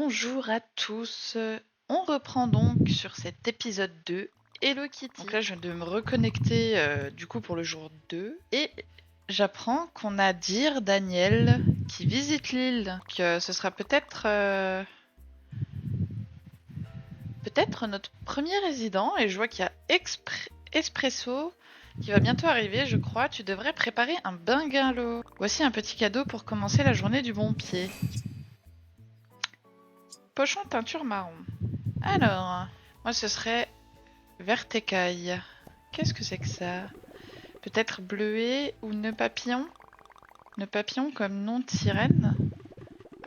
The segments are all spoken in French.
Bonjour à tous, on reprend donc sur cet épisode 2 Hello Kitty. Donc là je viens de me reconnecter du coup pour le jour 2 et j'apprends qu'on a Dire Daniel qui visite l'île, que ce sera peut-être notre premier résident et je vois qu'il y a Espresso qui va bientôt arriver je crois. Tu devrais préparer un bungalow. Voici un petit cadeau pour commencer la journée du bon pied. Pochon teinture marron. Alors, moi ce serait Vertécaille. Qu'est-ce que c'est que ça? Peut-être bleuet ou nœud papillon? Nœud papillon comme nom de sirène?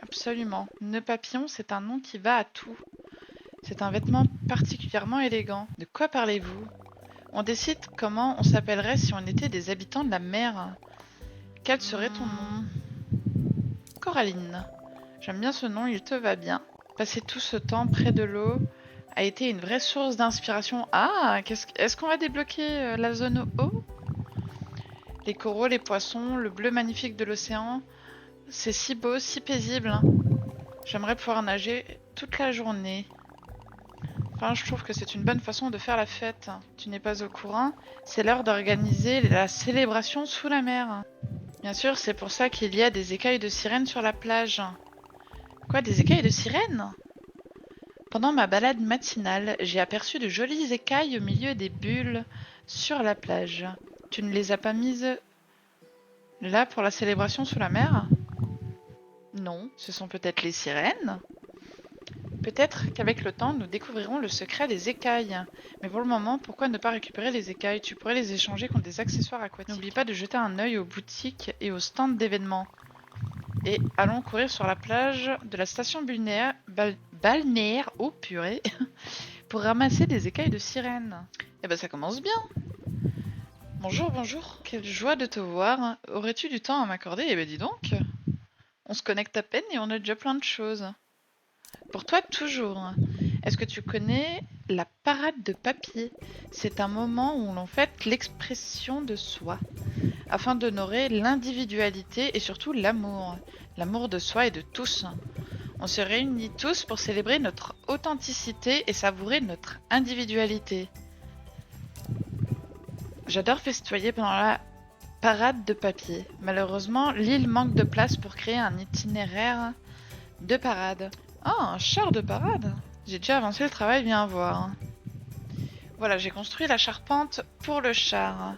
Absolument. Nœud papillon, c'est un nom qui va à tout. C'est un vêtement particulièrement élégant. De quoi parlez-vous? On décide comment on s'appellerait si on était des habitants de la mer. Quel serait ton nom? Coraline. J'aime bien ce nom, il te va bien. Passer tout ce temps près de l'eau a été une vraie source d'inspiration. Ah, est-ce qu'on va débloquer la zone eau? Les coraux, les poissons, le bleu magnifique de l'océan, c'est si beau, si paisible. J'aimerais pouvoir nager toute la journée. Enfin, je trouve que c'est une bonne façon de faire la fête. Tu n'es pas au courant? C'est l'heure d'organiser la célébration sous la mer. Bien sûr, c'est pour ça qu'il y a des écailles de sirène sur la plage. Quoi, des écailles de sirène? Pendant ma balade matinale, j'ai aperçu de jolies écailles au milieu des bulles sur la plage. Tu ne les as pas mises là pour la célébration sous la mer? Non, ce sont peut-être les sirènes? Peut-être qu'avec le temps, nous découvrirons le secret des écailles. Mais pour le moment, pourquoi ne pas récupérer les écailles? Tu pourrais les échanger contre des accessoires aquatiques. N'oublie pas de jeter un œil aux boutiques et aux stands d'événements. Et allons courir sur la plage de la station balnéaire, oh purée, pour ramasser des écailles de sirène. Eh ben ça commence bien. Bonjour, bonjour. Quelle joie de te voir. Aurais-tu du temps à m'accorder? Eh ben dis donc. On se connecte à peine et on a déjà plein de choses. Pour toi, toujours. Est-ce que tu connais la parade de papier? C'est un moment où l'on fête l'expression de soi, afin d'honorer l'individualité et surtout l'amour. L'amour de soi et de tous. On se réunit tous pour célébrer notre authenticité et savourer notre individualité. J'adore festoyer pendant la parade de papier. Malheureusement, l'île manque de place pour créer un itinéraire de parade. Ah, un char de parade? J'ai déjà avancé le travail, viens voir. Voilà, j'ai construit la charpente pour le char.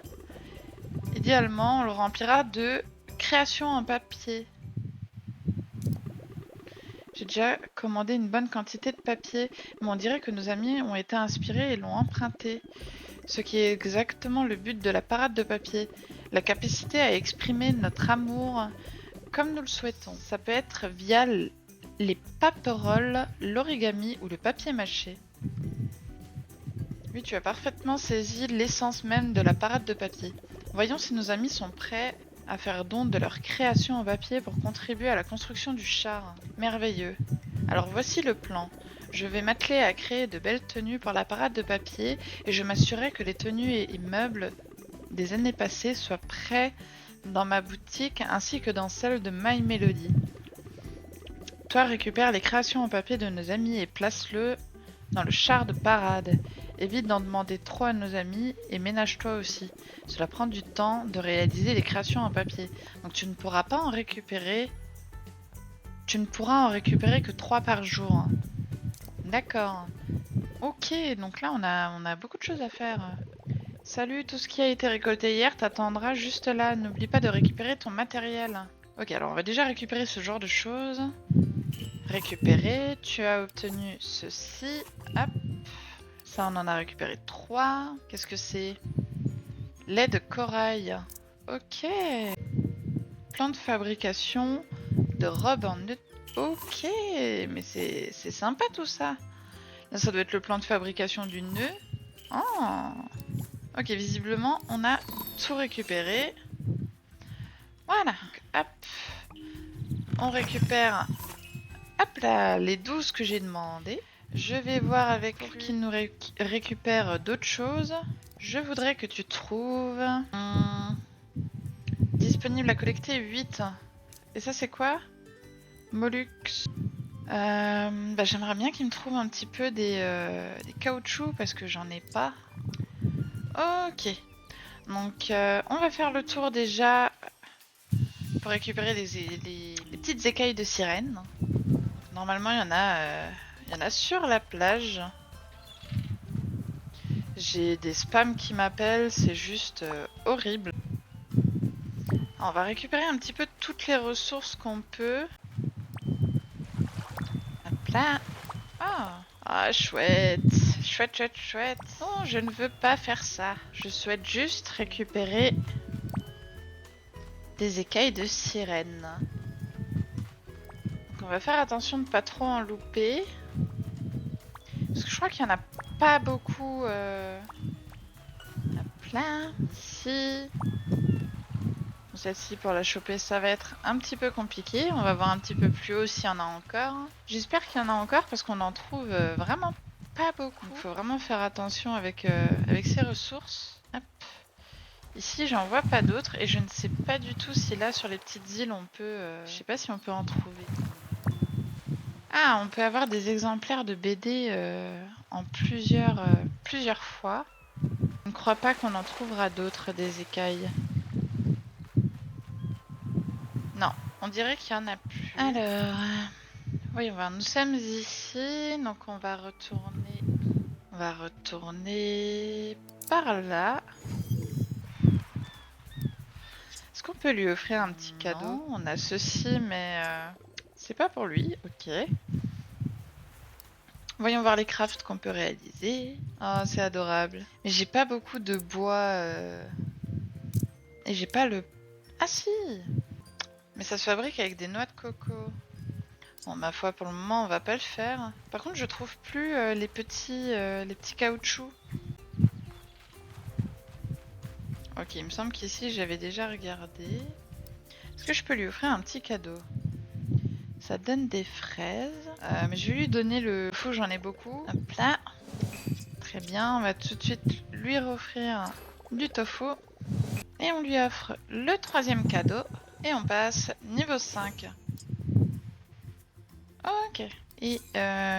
Idéalement, on le remplira de créations en papier. J'ai déjà commandé une bonne quantité de papier, mais on dirait que nos amis ont été inspirés et l'ont emprunté. Ce qui est exactement le but de la parade de papier. La capacité à exprimer notre amour comme nous le souhaitons. Ça peut être via les paperoles, l'origami ou le papier mâché. Oui, tu as parfaitement saisi l'essence même de la parade de papier. Voyons si nos amis sont prêts à faire don de leur création en papier pour contribuer à la construction du char. Merveilleux. Alors voici le plan. Je vais m'atteler à créer de belles tenues pour la parade de papier et je m'assurerai que les tenues et meubles des années passées soient prêts dans ma boutique ainsi que dans celle de My Melody. Toi, récupère les créations en papier de nos amis et place-le dans le char de parade. Évite d'en demander trop à nos amis et ménage-toi aussi. Cela prend du temps de réaliser les créations en papier. Donc tu ne pourras en récupérer que 3 par jour. D'accord. Ok, donc là on a beaucoup de choses à faire. Salut, tout ce qui a été récolté hier t'attendra juste là. N'oublie pas de récupérer ton matériel. Ok, alors on va déjà récupérer ce genre de choses. Récupérer, tu as obtenu ceci. Hop. Ça, on en a récupéré 3. Qu'est-ce que c'est? Lait de corail. Ok. Plan de fabrication de robes en nœud. Ok, mais c'est sympa tout ça. Là, ça doit être le plan de fabrication du nœud. Oh. Ok, visiblement, on a tout récupéré. Voilà. Hop. On récupère, hop là, les 12 que j'ai demandé. Je vais voir avec lui qu'il nous récupère d'autres choses. Je voudrais que tu trouves... disponible à collecter 8. Et ça c'est quoi? Mollux. J'aimerais bien qu'il me trouve un petit peu des caoutchoucs parce que j'en ai pas. Ok. Donc on va faire le tour déjà pour récupérer les petites écailles de sirène. Normalement il y en a sur la plage. J'ai des spams qui m'appellent, c'est juste horrible. On va récupérer un petit peu toutes les ressources qu'on peut. Hop là. Ah, chouette. Chouette, chouette, chouette. Non, je ne veux pas faire ça. Je souhaite juste récupérer des écailles de sirène. Donc on va faire attention de ne pas trop en louper. Parce que je crois qu'il n'y en a pas beaucoup. Hop là. Ici. Celle-ci, pour la choper, ça va être un petit peu compliqué. On va voir un petit peu plus haut s'il y en a encore. J'espère qu'il y en a encore parce qu'on en trouve vraiment pas beaucoup. Il faut vraiment faire attention avec ces ressources. Hop. Ici, j'en vois pas d'autres et je ne sais pas du tout si là, sur les petites îles, on peut... je sais pas si on peut en trouver. Ah, on peut avoir des exemplaires de BD en plusieurs fois. Je ne crois pas qu'on en trouvera d'autres des écailles. Non, on dirait qu'il y en a plus. Alors, oui, nous sommes ici, donc on va retourner par là. Est-ce qu'on peut lui offrir un petit cadeau? On a ceci, mais c'est pas pour lui. Ok. Voyons voir les crafts qu'on peut réaliser. Oh, c'est adorable. Mais j'ai pas beaucoup de bois. Et j'ai pas le... Ah si! Mais ça se fabrique avec des noix de coco. Bon, ma foi, pour le moment, on va pas le faire. Par contre, je trouve plus les petits caoutchoucs. Ok, il me semble qu'ici, j'avais déjà regardé. Est-ce que je peux lui offrir un petit cadeau? Ça donne des fraises. Mais je vais lui donner le fou, j'en ai beaucoup. Hop là. Très bien, on va tout de suite lui offrir du tofu. Et on lui offre le troisième cadeau. Et on passe niveau 5. Ok. Et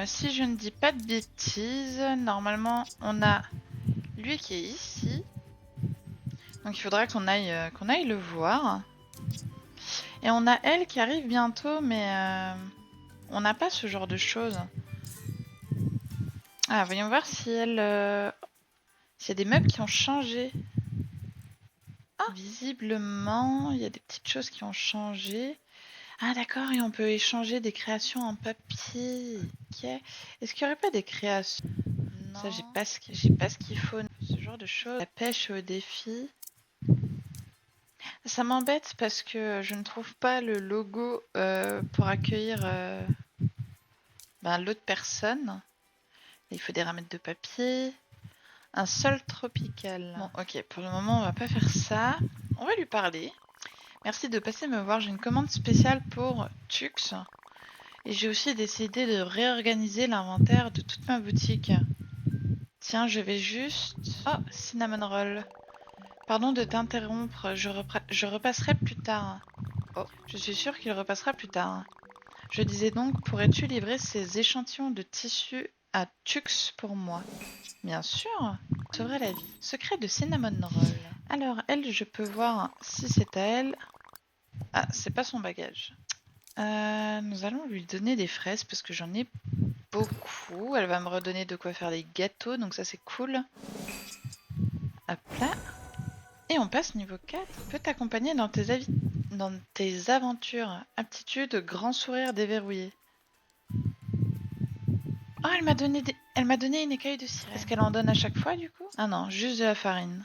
si je ne dis pas de bêtises, normalement on a lui qui est ici. Donc il faudra qu'on aille le voir. Et on a elle qui arrive bientôt, mais on n'a pas ce genre de choses. Ah, voyons voir si elle... s'il y a des meubles qui ont changé. Ah, visiblement, il y a des petites choses qui ont changé. Ah d'accord, et on peut échanger des créations en papier. Ok. Est-ce qu'il n'y aurait pas des créations? Non. Ça, j'ai pas ce qu'il faut. Ce genre de choses. La pêche au défi. Ça m'embête parce que je ne trouve pas le logo pour accueillir l'autre personne. Il faut des ramettes de papier. Un sol tropical. Bon, ok, pour le moment, on va pas faire ça. On va lui parler. Merci de passer me voir. J'ai une commande spéciale pour Tux. Et j'ai aussi décidé de réorganiser l'inventaire de toute ma boutique. Tiens, je vais juste... Oh, cinnamon roll. Pardon de t'interrompre, je repasserai plus tard. Oh, je suis sûre qu'il repassera plus tard. Je disais donc, pourrais-tu livrer ces échantillons de tissu à Tux pour moi? Bien sûr, sauverait la vie. Secret de cinnamon roll. Alors, elle, je peux voir si c'est à elle. Ah, c'est pas son bagage. Nous allons lui donner des fraises parce que j'en ai beaucoup. Elle va me redonner de quoi faire des gâteaux, donc ça c'est cool. Hop là. Et on passe niveau 4. Peut t'accompagner dans tes aventures. Aptitude, grand sourire déverrouillé. Oh, elle m'a donné une écaille de sirène. Est-ce qu'elle en donne à chaque fois du coup? Ah non, juste de la farine.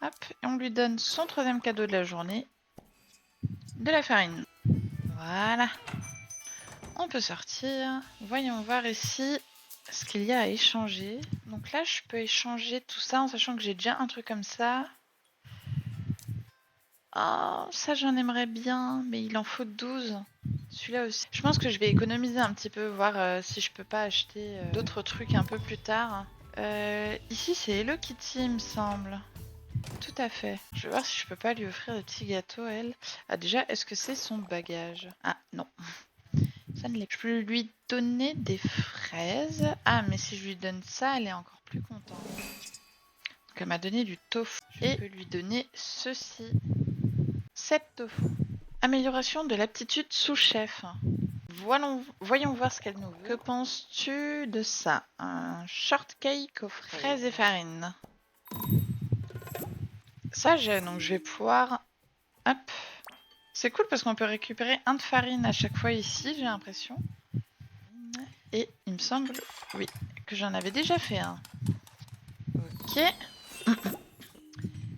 Hop, et on lui donne son troisième cadeau de la journée. De la farine. Voilà. On peut sortir. Voyons voir ici ce qu'il y a à échanger. Donc là, je peux échanger tout ça en sachant que j'ai déjà un truc comme ça. Oh, ça j'en aimerais bien, mais il en faut 12. Celui-là aussi. Je pense que je vais économiser un petit peu, voir si je peux pas acheter d'autres trucs un peu plus tard. Ici, c'est Hello Kitty, il me semble. Tout à fait. Je vais voir si je peux pas lui offrir des petits gâteaux, elle. Ah, déjà, est-ce que c'est son bagage? Ah, non. Ça ne l'est plus. Je peux lui donner des fraises. Ah, mais si je lui donne ça, elle est encore plus contente. Donc elle m'a donné du tofu. Et je peux lui donner ceci. 7 tofu. Amélioration de l'aptitude sous-chef. Voyons voir ce qu'elle nous veut. Que penses-tu de ça? Un shortcake aux fraises et farine. Ça j'ai, donc je vais pouvoir... Hop. C'est cool parce qu'on peut récupérer un de farine à chaque fois ici, j'ai l'impression. Et il me semble, oui, que j'en avais déjà fait un. Ok.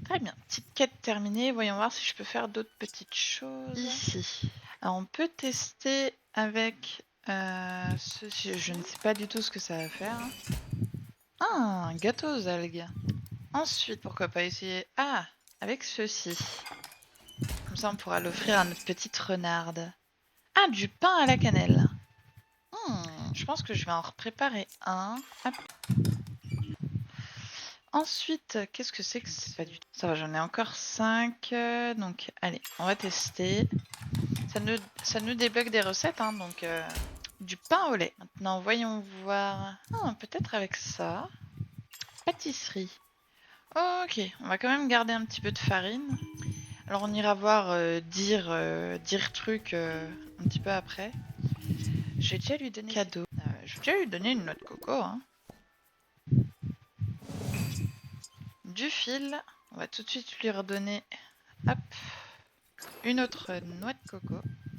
Très bien. Petite quête terminée. Voyons voir si je peux faire d'autres petites choses. Ici. Alors on peut tester avec ceci. Je ne sais pas du tout ce que ça va faire. Ah, un gâteau aux algues. Ensuite, pourquoi pas essayer... Ah, avec ceci. Comme ça, on pourra l'offrir à notre petite renarde. Ah, du pain à la cannelle. Je pense que je vais en préparer un. Hop. Ensuite, qu'est-ce que c'est que c'est pas du tout. Ça va, j'en ai encore 5. Donc, allez, on va tester. Ça nous débug des recettes, hein, donc du pain au lait. Maintenant, voyons voir. Ah, peut-être avec ça. Pâtisserie. Ok, on va quand même garder un petit peu de farine. Alors, on ira voir dire truc un petit peu après. Je vais déjà lui donner cadeau. Je vais déjà lui donner une noix de coco. Hein. Du fil. On va tout de suite lui redonner. Hop. Une autre noix de coco.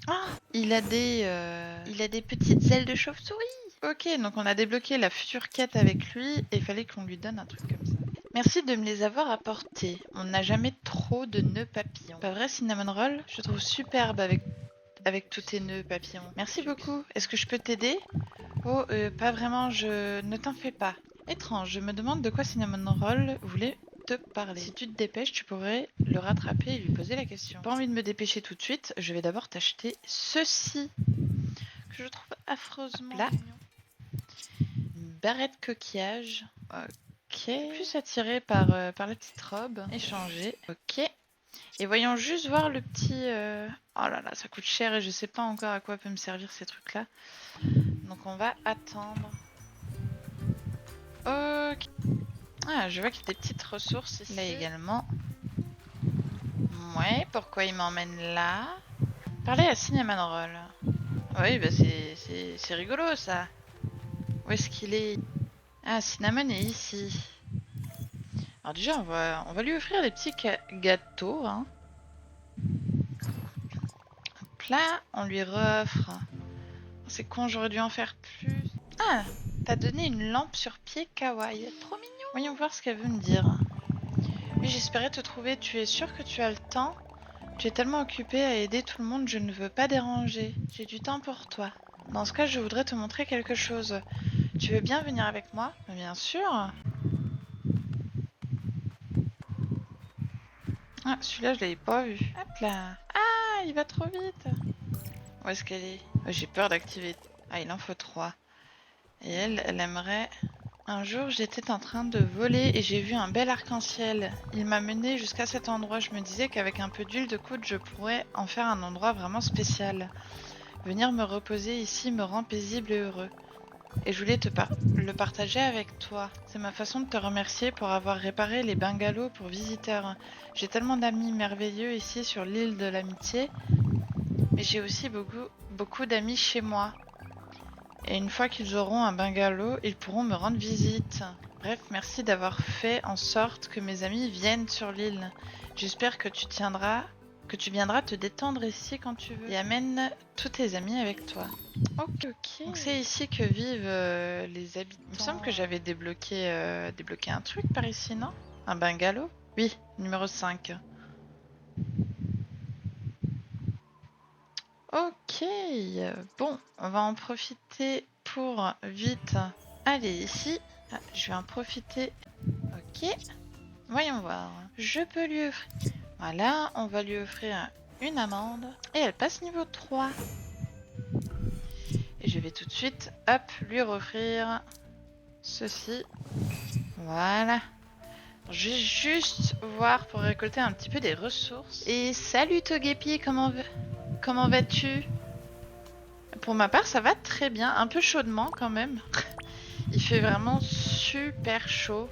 Ah, il a des petites ailes de chauve-souris. Ok, donc on a débloqué la future quête avec lui et il fallait qu'on lui donne un truc comme ça. Merci de me les avoir apportés. On n'a jamais trop de nœuds papillons. Pas vrai, Cinnamon Roll? Je trouve superbe avec tous tes nœuds papillons. Merci beaucoup. Est-ce que je peux t'aider? Oh, pas vraiment, ne t'en fais pas. Étrange, je me demande de quoi Cinnamon Roll voulait te parler. Si tu te dépêches, tu pourrais le rattraper et lui poser la question. Pas envie de me dépêcher tout de suite, je vais d'abord t'acheter ceci, que je trouve affreusement mignon. Une barrette coquillage. Ok. Plus attiré par la petite robe. Échanger. Ok. Et voyons juste voir le petit... Oh là là, ça coûte cher et je sais pas encore à quoi peut me servir ces trucs-là. Donc on va attendre. Ok. Ah, je vois qu'il y a des petites ressources ici. Là également. Ouais, pourquoi il m'emmène là? Parler à Cinnamon Roll. Oui, bah c'est rigolo ça. Où est-ce qu'il est? Ah, Cinnamon est ici. Alors déjà, on va lui offrir des petits gâteaux. Hein. Hop là, on lui offre. C'est con, j'aurais dû en faire plus. Ah, t'as donné une lampe sur pied kawaii. Trop mignon. Voyons voir ce qu'elle veut me dire. Oui, j'espérais te trouver. Tu es sûr que tu as le temps? Tu es tellement occupée à aider tout le monde, je ne veux pas déranger. J'ai du temps pour toi. Dans ce cas, je voudrais te montrer quelque chose. Tu veux bien venir avec moi? Bien sûr. Ah, celui-là, je l'avais pas vu. Hop là. Ah, il va trop vite. Où est-ce qu'elle est? Oh, j'ai peur d'activer. Ah, il en faut 3. Et elle aimerait... Un jour, j'étais en train de voler et j'ai vu un bel arc-en-ciel. Il m'a mené jusqu'à cet endroit. Je me disais qu'avec un peu d'huile de coude, je pourrais en faire un endroit vraiment spécial. Venir me reposer ici me rend paisible et heureux. Et je voulais le partager avec toi. C'est ma façon de te remercier pour avoir réparé les bungalows pour visiteurs. J'ai tellement d'amis merveilleux ici sur l'île de l'amitié, mais j'ai aussi beaucoup d'amis chez moi. Et une fois qu'ils auront un bungalow, ils pourront me rendre visite. Bref, merci d'avoir fait en sorte que mes amis viennent sur l'île. J'espère que tu viendras te détendre ici quand tu veux. Et amène tous tes amis avec toi. Ok. Donc c'est ici que vivent les habitants. Il me semble que j'avais débloqué un truc par ici, non? Un bungalow? Oui, numéro 5. Ok, bon, on va en profiter pour vite aller ici. Ah, je vais en profiter. Ok, voyons voir. Je peux lui offrir... Voilà, on va lui offrir une amende. Et elle passe niveau 3. Et je vais tout de suite, hop, lui offrir ceci. Voilà. Je vais juste voir pour récolter un petit peu des ressources. Et salut Togepi, comment vas-tu? Pour ma part, ça va très bien. Un peu chaudement quand même. Il fait vraiment super chaud.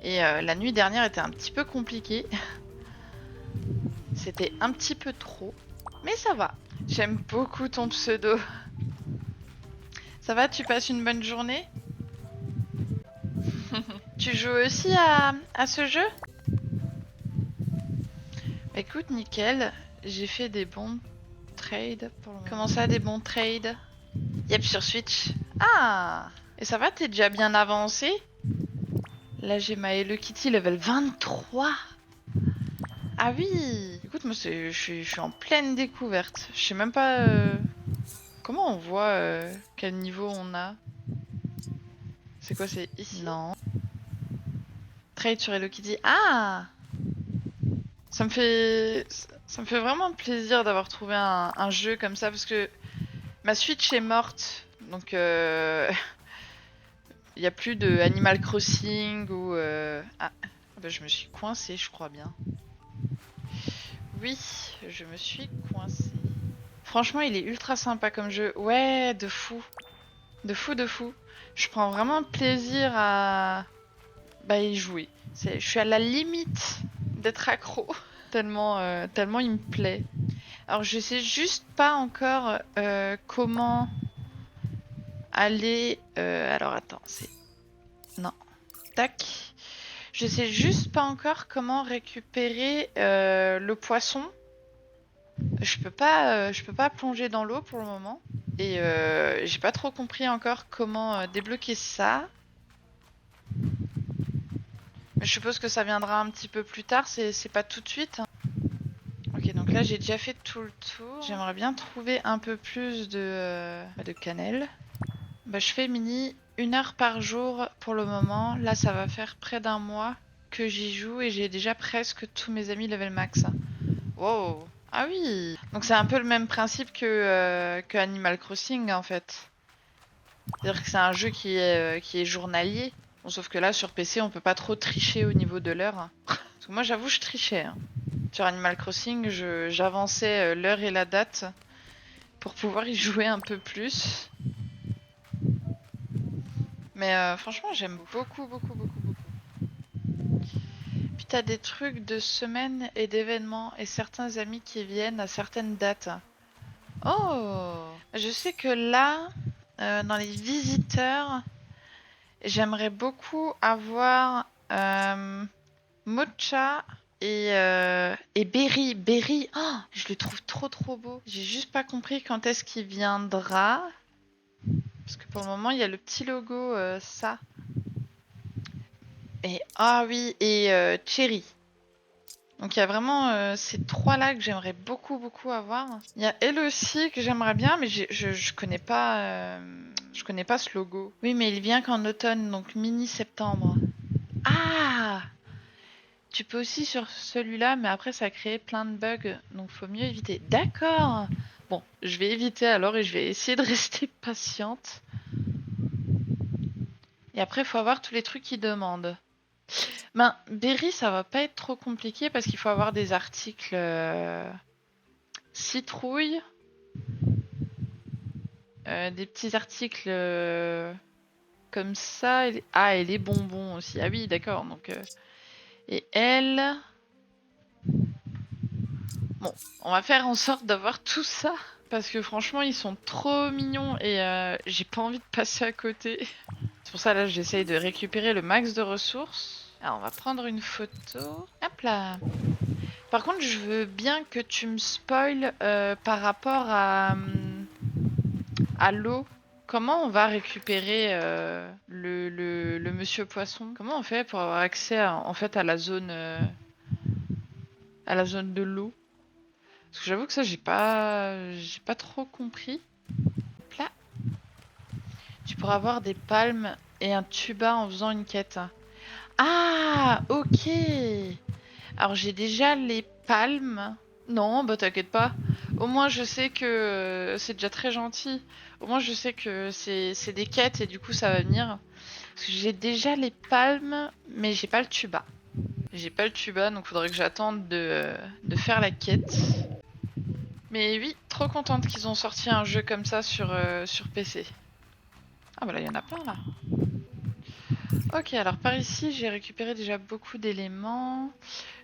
Et la nuit dernière était un petit peu compliquée. C'était un petit peu trop. Mais ça va. J'aime beaucoup ton pseudo. Ça va, tu passes une bonne journée? Tu joues aussi à ce jeu? Écoute, nickel. J'ai fait des bons trades pour le moment. Comment ça, des bons trades? Yep, sur Switch. Ah! Et ça va, t'es déjà bien avancé? Là, j'ai ma Hello Kitty level 23. Ah oui! Écoute, moi, je suis en pleine découverte. Je sais même pas... Comment on voit quel niveau on a? C'est quoi, c'est ici? Non. Trade sur Hello Kitty. Ah! Ça me fait vraiment plaisir d'avoir trouvé un jeu comme ça parce que ma Switch est morte. Donc, il n'y a plus de Animal Crossing ou... Ah, bah, je me suis coincée, je crois bien. Oui, je me suis coincée. Franchement, il est ultra sympa comme jeu. Ouais, de fou. De fou, de fou. Je prends vraiment plaisir à y jouer. Je suis à la limite d'être accro. Tellement il me plaît. Alors je sais juste pas encore comment aller... alors attends, c'est... Non. Tac. Je sais juste pas encore comment récupérer le poisson. Je peux pas plonger dans l'eau pour le moment. Et j'ai pas trop compris encore comment débloquer ça. Mais je suppose que ça viendra un petit peu plus tard, c'est pas tout de suite. Ok, donc là j'ai déjà fait tout le tour. J'aimerais bien trouver un peu plus de cannelle. Bah, je fais mini 1 heure par jour pour le moment. Là ça va faire près d'un mois que j'y joue et j'ai déjà presque tous mes amis level max. Wow! Ah oui! Donc c'est un peu le même principe que Animal Crossing en fait. C'est-à-dire que c'est un jeu qui est journalier. Bon, sauf que là sur PC on peut pas trop tricher au niveau de l'heure. Parce que moi j'avoue je trichais. Hein. Sur Animal Crossing j'avançais l'heure et la date pour pouvoir y jouer un peu plus. Mais franchement j'aime beaucoup, beaucoup, beaucoup, beaucoup. Puis t'as des trucs de semaines et d'événements et certains amis qui viennent à certaines dates. Oh! Je sais que là, dans les visiteurs, j'aimerais beaucoup avoir Mocha et Berry. Berry, oh, je le trouve trop trop beau. J'ai juste pas compris quand est-ce qu'il viendra. Parce que pour le moment, il y a le petit logo, ça. Et ah oui, et Cherry. Donc il y a vraiment ces trois-là que j'aimerais beaucoup beaucoup avoir. Il y a elle aussi que j'aimerais bien, mais je connais pas. Je connais pas ce logo. Oui, mais il vient qu'en automne, donc mini-septembre. Ah! Tu peux aussi sur celui-là, mais après ça a créé plein de bugs, donc faut mieux éviter. D'accord! Bon, je vais éviter alors et je vais essayer de rester patiente. Et après, il faut avoir tous les trucs qu'ils demandent. Ben, Berry, ça va pas être trop compliqué parce qu'il faut avoir des articles citrouille, des petits articles comme ça. Ah, et les bonbons aussi. Ah oui, d'accord. Donc, et elle. Bon, on va faire en sorte d'avoir tout ça parce que franchement, ils sont trop mignons et j'ai pas envie de passer à côté. C'est pour ça là, j'essaye de récupérer le max de ressources. Alors, on va prendre une photo. Hop là. Par contre, je veux bien que tu me spoiles par rapport à l'eau. Comment on va récupérer le monsieur poisson? Comment on fait pour avoir accès en fait à la zone de l'eau? Parce que j'avoue que ça j'ai pas trop compris. Hop là. Tu pourras avoir des palmes et un tuba en faisant une quête. Ah, ok. Alors j'ai déjà les palmes. Non, bah t'inquiète pas. Au moins je sais que c'est déjà très gentil. Au moins je sais que c'est des quêtes et du coup ça va venir. Parce que j'ai déjà les palmes, mais j'ai pas le tuba. J'ai pas le tuba, donc faudrait que j'attende de faire la quête. Mais oui, Trop contente qu'ils ont sorti un jeu comme ça sur PC. Ah bah là, il y en a plein là. Ok, alors par ici, j'ai récupéré déjà beaucoup d'éléments.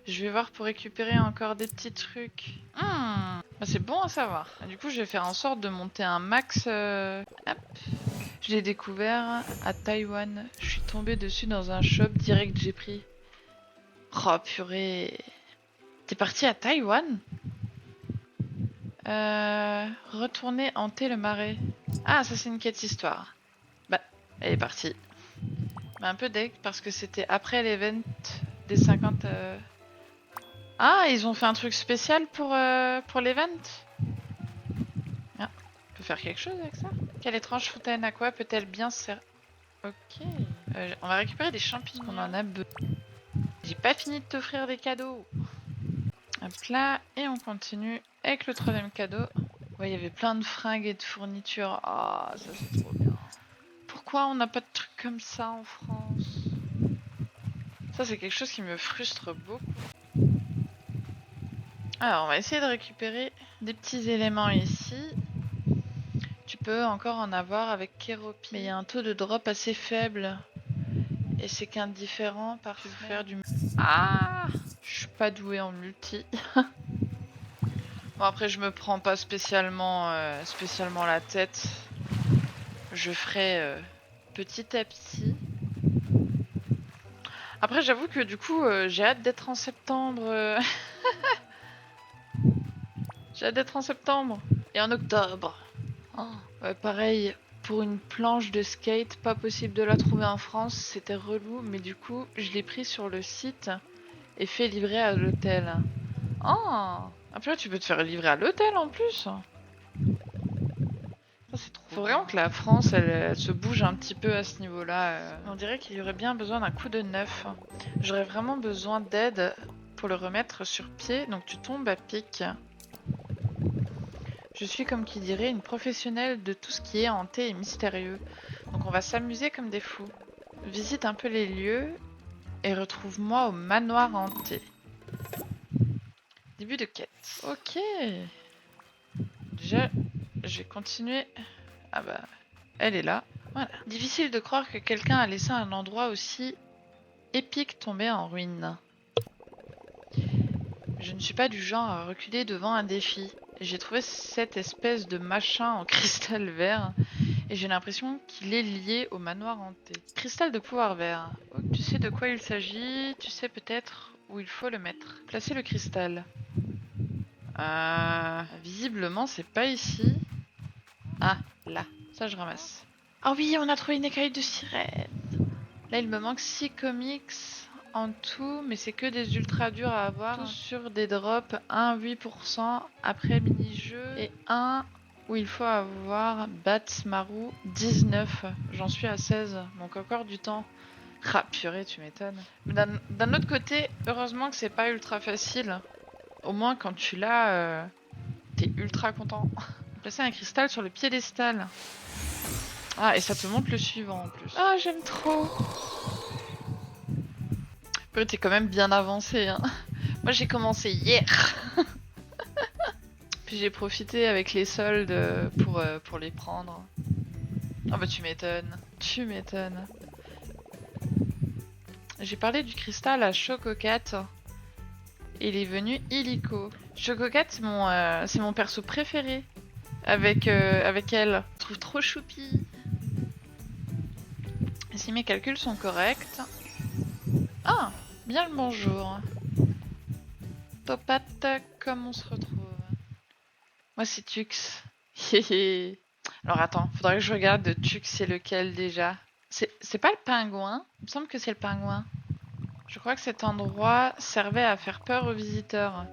Je vais voir pour récupérer encore des petits trucs. Bah, c'est bon à savoir. Du coup, je vais faire en sorte de monter un max. Hop. Je l'ai découvert à Taïwan. Je suis tombée dessus dans un shop direct, j'ai pris. Oh purée. T'es parti à Taïwan? Retourner hanter le marais. Ah, ça c'est une quête histoire. Bah, elle est partie. Mais un peu deg parce que c'était après l'event des 50... Ah, ils ont fait un truc spécial pour l'event. Ah, on peut faire quelque chose avec ça. Quelle étrange fontaine à quoi peut-elle bien servir? Ok. On va récupérer des champignons. On en a besoin. J'ai pas fini de t'offrir des cadeaux. Hop là, et on continue avec le troisième cadeau. Ouais, il y avait plein de fringues et de fournitures. Ah, ça c'est trop bien. Pourquoi on n'a pas de trucs comme ça en France? Ça c'est quelque chose qui me frustre beaucoup. Alors, on va essayer de récupérer des petits éléments ici. Tu peux encore en avoir avec Keropi. Mais il y a un taux de drop assez faible. Et c'est qu'indifférent par faire du... Ah, je suis pas douée en multi. Bon, après, je me prends pas spécialement la tête. Je ferai petit à petit. Après, j'avoue que du coup, j'ai hâte d'être en septembre. J'ai hâte d'être en septembre. Et en octobre. Oh, ouais, pareil, pour une planche de skate, pas possible de la trouver en France. C'était relou, mais du coup, je l'ai pris sur le site et fait livrer à l'hôtel. Oh, après, tu peux te faire livrer à l'hôtel en plus. Ça, c'est trop. Faut vraiment que la France, elle se bouge un petit peu à ce niveau-là. On dirait qu'il y aurait bien besoin d'un coup de neuf. J'aurais vraiment besoin d'aide pour le remettre sur pied. Donc tu tombes à pic. Je suis comme qui dirait une professionnelle de tout ce qui est hanté et mystérieux. Donc on va s'amuser comme des fous. Visite un peu les lieux et retrouve-moi au manoir hanté. Début de quête. Ok. Déjà, je vais continuer. Ah bah, elle est là. Voilà. Difficile de croire que quelqu'un a laissé un endroit aussi épique tomber en ruine. Je ne suis pas du genre à reculer devant un défi. J'ai trouvé cette espèce de machin en cristal vert et j'ai l'impression qu'il est lié au manoir hanté. Cristal de pouvoir vert. Oh, tu sais de quoi il s'agit, tu sais peut-être où il faut le mettre. Placer le cristal. Visiblement c'est pas ici. Ah, là. Ça je ramasse. Ah oui, on a trouvé une écaille de sirène. Là il me manque 6 comics en tout, mais c'est que des ultra durs à avoir. Tous sur des drops, 1 8% après mini-jeu et 1 où il faut avoir Bats Maru 19. J'en suis à 16, donc encore du temps. Ah purée, tu m'étonnes. D'un autre côté, heureusement que c'est pas ultra facile. Au moins quand tu l'as, t'es ultra content. Placer un cristal sur le piédestal. Ah, et ça te montre le suivant en plus. Ah, j'aime trop. T'es quand même bien avancé, hein. Moi j'ai commencé hier. Puis j'ai profité avec les soldes pour les prendre. Ah bah tu m'étonnes. Tu m'étonnes. J'ai parlé du cristal à Chococat. Il est venu illico. Chococat c'est mon perso préféré. Avec elle. Je trouve trop choupi. Et si mes calculs sont corrects... Ah, bien le bonjour. Topat, comme on se retrouve. Moi c'est Tux. Alors attends, faudrait que je regarde Tux c'est lequel déjà. C'est pas le pingouin? Il me semble que c'est le pingouin. Je crois que cet endroit servait à faire peur aux visiteurs.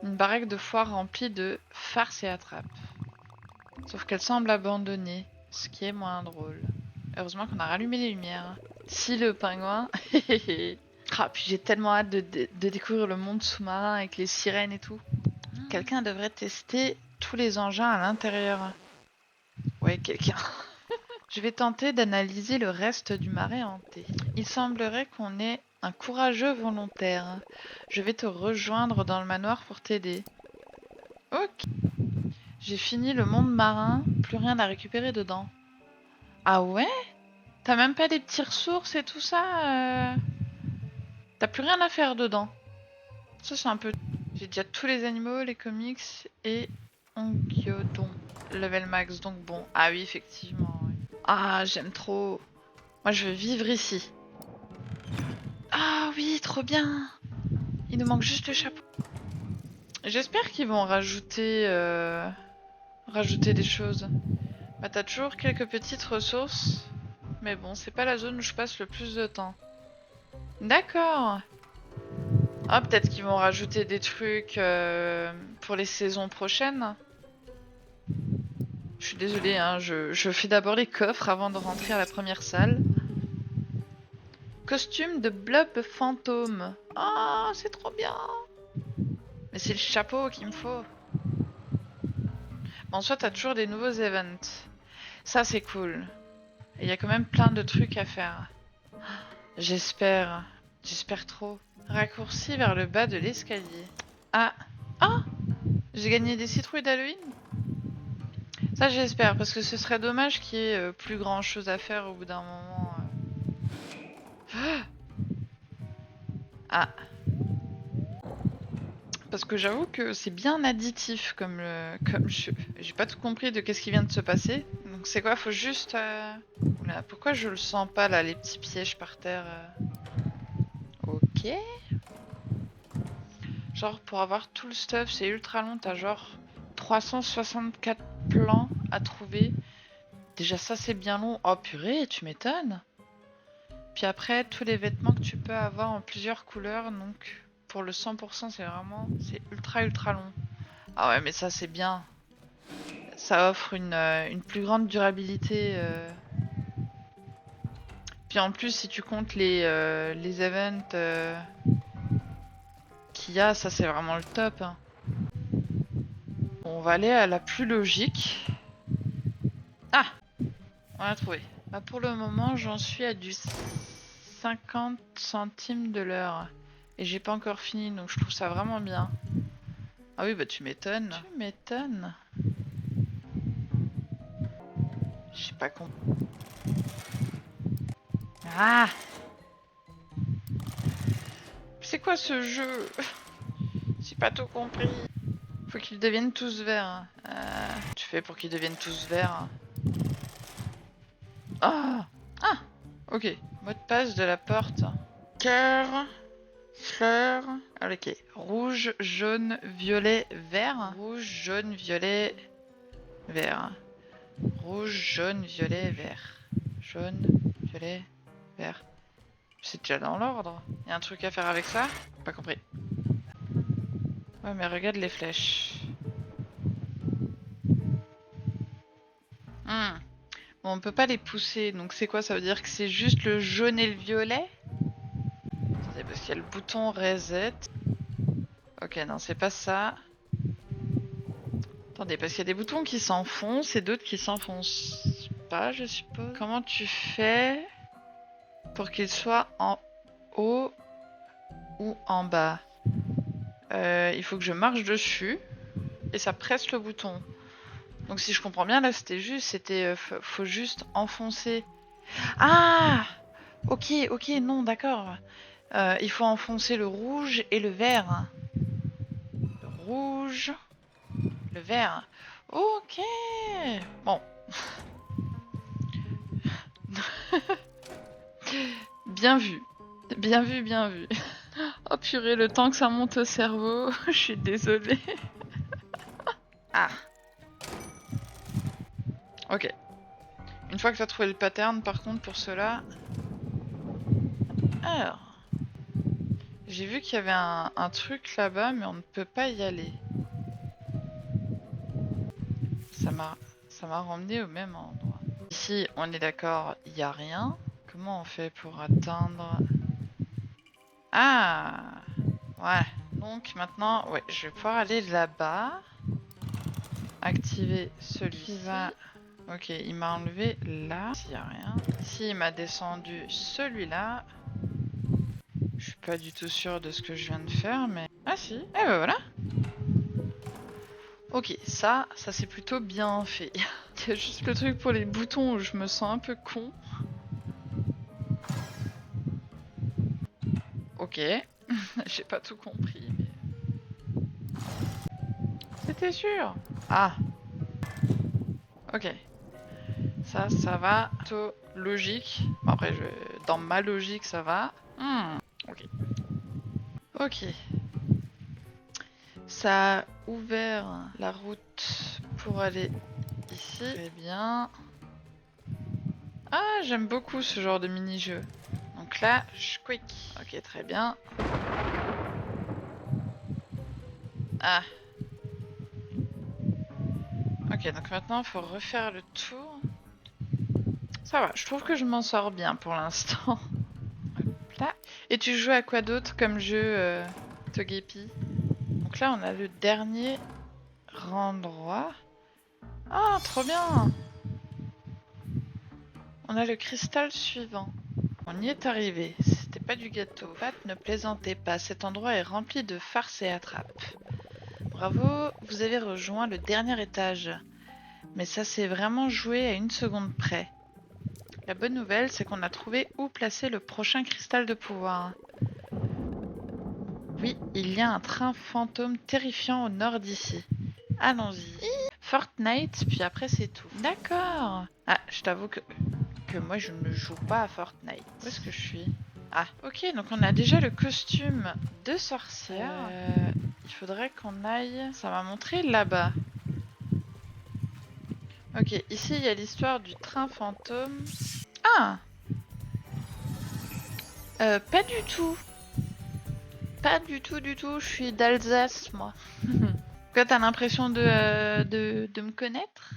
Une baraque de foire remplie de farces et attrapes. Sauf qu'elle semble abandonnée, ce qui est moins drôle. Heureusement qu'on a rallumé les lumières. Si le pingouin... Ah, puis j'ai tellement hâte de découvrir le monde sous-marin avec les sirènes et tout. Quelqu'un devrait tester tous les engins à l'intérieur. Ouais, quelqu'un. Je vais tenter d'analyser le reste du marais hanté. Il semblerait qu'on ait un courageux volontaire. Je vais te rejoindre dans le manoir pour t'aider. Ok. J'ai fini le monde marin, plus rien à récupérer dedans. Ah ouais? T'as même pas des petits ressources et tout ça T'as plus rien à faire dedans. Ça c'est un peu... J'ai déjà tous les animaux, les comics et Ongyodon. Level max, donc bon. Ah oui, effectivement. Ouais. Ah, j'aime trop. Moi je veux vivre ici. Ah oui, trop bien. Il nous manque juste le chapeau. J'espère qu'ils vont rajouter des choses. Bah t'as toujours quelques petites ressources. Mais bon, c'est pas la zone où je passe le plus de temps. D'accord. Ah, peut-être qu'ils vont rajouter des trucs pour les saisons prochaines. Je suis désolée, hein, je fais d'abord les coffres avant de rentrer à la première salle. Costume de blob fantôme. Ah, c'est trop bien. Mais c'est le chapeau qu'il me faut. Bon, soit t'as toujours des nouveaux events. Ça, c'est cool. Et il y a quand même plein de trucs à faire. J'espère. J'espère trop. Raccourci vers le bas de l'escalier. Ah. Ah, j'ai gagné des citrouilles d'Halloween. Ça, j'espère, parce que ce serait dommage qu'il y ait plus grand chose à faire au bout d'un moment. Ah. Parce que j'avoue que c'est bien additif comme jeu. J'ai pas tout compris de qu'est-ce qui vient de se passer. Donc c'est quoi? Faut juste... Oula, pourquoi je le sens pas là, les petits pièges par terre Ok. Genre pour avoir tout le stuff, c'est ultra long. T'as genre 364 plans à trouver. Déjà ça c'est bien long. Oh purée, tu m'étonnes. Puis après, tous les vêtements que tu peux avoir en plusieurs couleurs, donc pour le 100%, c'est ultra long. Ah ouais, mais ça c'est bien. Ça offre une plus grande durabilité. Puis en plus, si tu comptes les events qu'il y a, ça c'est vraiment le top. Hein. Bon, on va aller à la plus logique. Ah, on l'a trouvé. Bah pour le moment, j'en suis à du 50 centimes de l'heure. Et j'ai pas encore fini, donc je trouve ça vraiment bien. Ah oui, bah tu m'étonnes. Tu m'étonnes. J'ai pas compris. Ah! C'est quoi ce jeu? J'ai pas tout compris. Faut qu'ils deviennent tous verts. Tu fais pour qu'ils deviennent tous verts. Ah! Ah! Ok. Mot de passe de la porte. Cœur. Fleur. Ah, ok. Rouge, jaune, violet, vert. Rouge, jaune, violet, vert. Rouge, jaune, violet, vert. Jaune, violet, vert. C'est déjà dans l'ordre. Il y a un truc à faire avec ça? Pas compris. Ouais, mais regarde les flèches. Bon, on peut pas les pousser, donc c'est quoi? Ça veut dire que c'est juste le jaune et le violet? Attendez, parce qu'il y a le bouton reset. Ok, non, c'est pas ça. Attendez, parce qu'il y a des boutons qui s'enfoncent et d'autres qui s'enfoncent pas, je suppose. Comment tu fais pour qu'ils soient en haut ou en bas? Il faut que je marche dessus et ça presse le bouton. Donc si je comprends bien, là c'était faut juste enfoncer. Ah! Ok, non, d'accord. Il faut enfoncer le rouge et le vert. Le rouge, le vert. Ok. Bon. Bien vu. Bien vu, bien vu. Oh purée, le temps que ça monte au cerveau, je suis désolée. Ah. Ok. Une fois que t'as trouvé le pattern, par contre, pour cela... Alors... J'ai vu qu'il y avait un truc là-bas, mais on ne peut pas y aller. Ça m'a ramené au même endroit. Ici, on est d'accord, il n'y a rien. Comment on fait pour atteindre... Ah! Ouais. Donc maintenant, ouais, je vais pouvoir aller là-bas. Activer celui-ci. Ok, il m'a enlevé là. S'il n'y a rien. Ici, il m'a descendu celui-là. Je suis pas du tout sûre de ce que je viens de faire, mais... Ah si, et ben voilà. Ok, ça c'est plutôt bien fait. Il y a juste le truc pour les boutons où je me sens un peu con. Ok, j'ai pas tout compris, mais... C'était sûr. Ah, ok. Ça va, plutôt logique. Bon, après, dans ma logique, ça va. Ok. Ok. Ça a ouvert la route pour aller ici. Très bien. Ah, j'aime beaucoup ce genre de mini-jeu. Donc là, je quick. Ok, très bien. Ah. Ok, donc maintenant, il faut refaire le tour. Ça va, je trouve que je m'en sors bien pour l'instant. Hop là. Et tu joues à quoi d'autre comme jeu, Togepi? Donc là, on a le dernier endroit. Ah, trop bien! On a le cristal suivant. On y est arrivé. C'était pas du gâteau. Pat, ne plaisantez pas. Cet endroit est rempli de farces et attrapes. Bravo, vous avez rejoint le dernier étage. Mais ça s'est vraiment joué à une seconde près. La bonne nouvelle, c'est qu'on a trouvé où placer le prochain cristal de pouvoir. Oui, il y a un train fantôme terrifiant au nord d'ici. Allons-y. Fortnite, puis après c'est tout. D'accord. Ah, je t'avoue que moi je ne joue pas à Fortnite. Où est-ce que je suis? Ah, ok, donc on a déjà le costume de sorcière. Il faudrait qu'on aille... Ça m'a montré là-bas. Ok, ici il y a l'histoire du train fantôme. Ah, pas du tout. Pas du tout, du tout. Je suis d'Alsace, moi. Quoi, t'as l'impression de me connaître?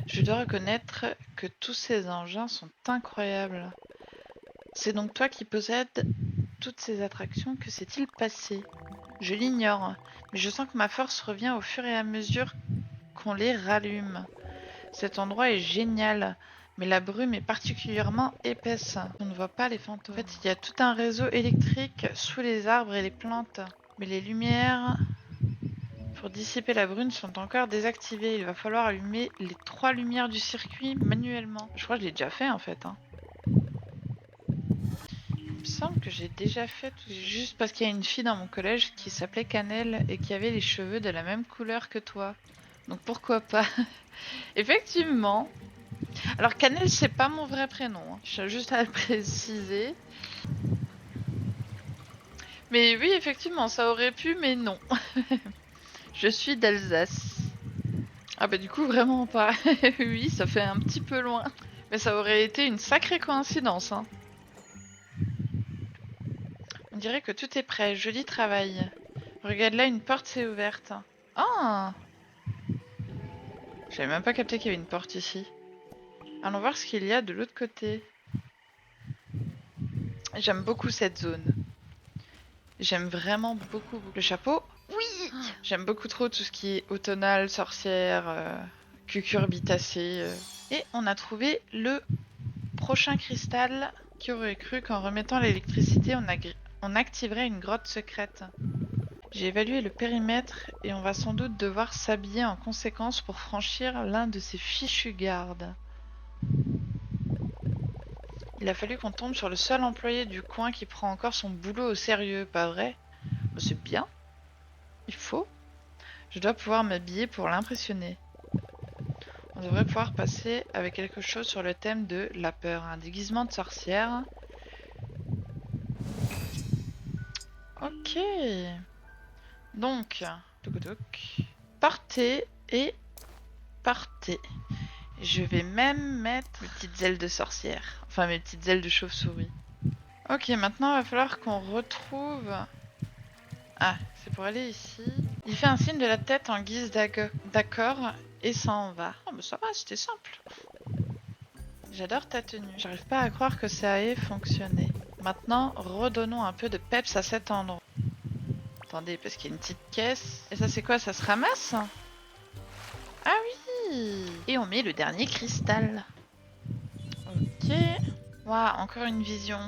Je dois reconnaître que tous ces engins sont incroyables. C'est donc toi qui possèdes toutes ces attractions. Que s'est-il passé? Je l'ignore, mais je sens que ma force revient au fur et à mesure qu'on les rallume. Cet endroit est génial, mais la brume est particulièrement épaisse. On ne voit pas les fantômes. En fait, il y a tout un réseau électrique sous les arbres et les plantes. Mais les lumières pour dissiper la brume sont encore désactivées. Il va falloir allumer les 3 lumières du circuit manuellement. Je crois que je l'ai déjà fait en fait. Il me semble que j'ai déjà fait tout ça. Juste parce qu'il y a une fille dans mon collège qui s'appelait Cannelle et qui avait les cheveux de la même couleur que toi. Donc pourquoi pas? Effectivement. Alors Cannelle, c'est pas mon vrai prénom. Hein. Je tiens juste à le préciser. Mais oui, effectivement, ça aurait pu, mais non. Je suis d'Alsace. Ah bah du coup, vraiment pas. Oui, ça fait un petit peu loin. Mais ça aurait été une sacrée coïncidence. Hein. On dirait que tout est prêt. Joli travail. Regarde là, une porte s'est ouverte. Ah! J'avais même pas capté qu'il y avait une porte ici. Allons voir ce qu'il y a de l'autre côté. J'aime beaucoup cette zone. J'aime vraiment beaucoup. Le chapeau? Oui! J'aime beaucoup trop tout ce qui est automnal, sorcière, cucurbitacée. Et on a trouvé le prochain cristal. Qui aurait cru qu'en remettant l'électricité, on activerait une grotte secrète? J'ai évalué le périmètre et on va sans doute devoir s'habiller en conséquence pour franchir l'un de ces fichus gardes. Il a fallu qu'on tombe sur le seul employé du coin qui prend encore son boulot au sérieux, pas vrai? Bah, c'est bien. Il faut. Je dois pouvoir m'habiller pour l'impressionner. On devrait pouvoir passer avec quelque chose sur le thème de la peur. Un déguisement de sorcière. Ok. Donc, partez et partez. Je vais même mettre mes petites ailes de sorcière. Enfin, mes petites ailes de chauve-souris. Ok, maintenant il va falloir qu'on retrouve... Ah, c'est pour aller ici. Il fait un signe de la tête en guise d'accord et s'en va. Oh, mais ça va, c'était simple. J'adore ta tenue. J'arrive pas à croire que ça ait fonctionné. Maintenant, redonnons un peu de peps à cet endroit. Attendez, parce qu'il y a une petite caisse. Et ça, c'est quoi? Ça se ramasse? Ah oui! Et on met le dernier cristal. Ok. Waouh, encore une vision.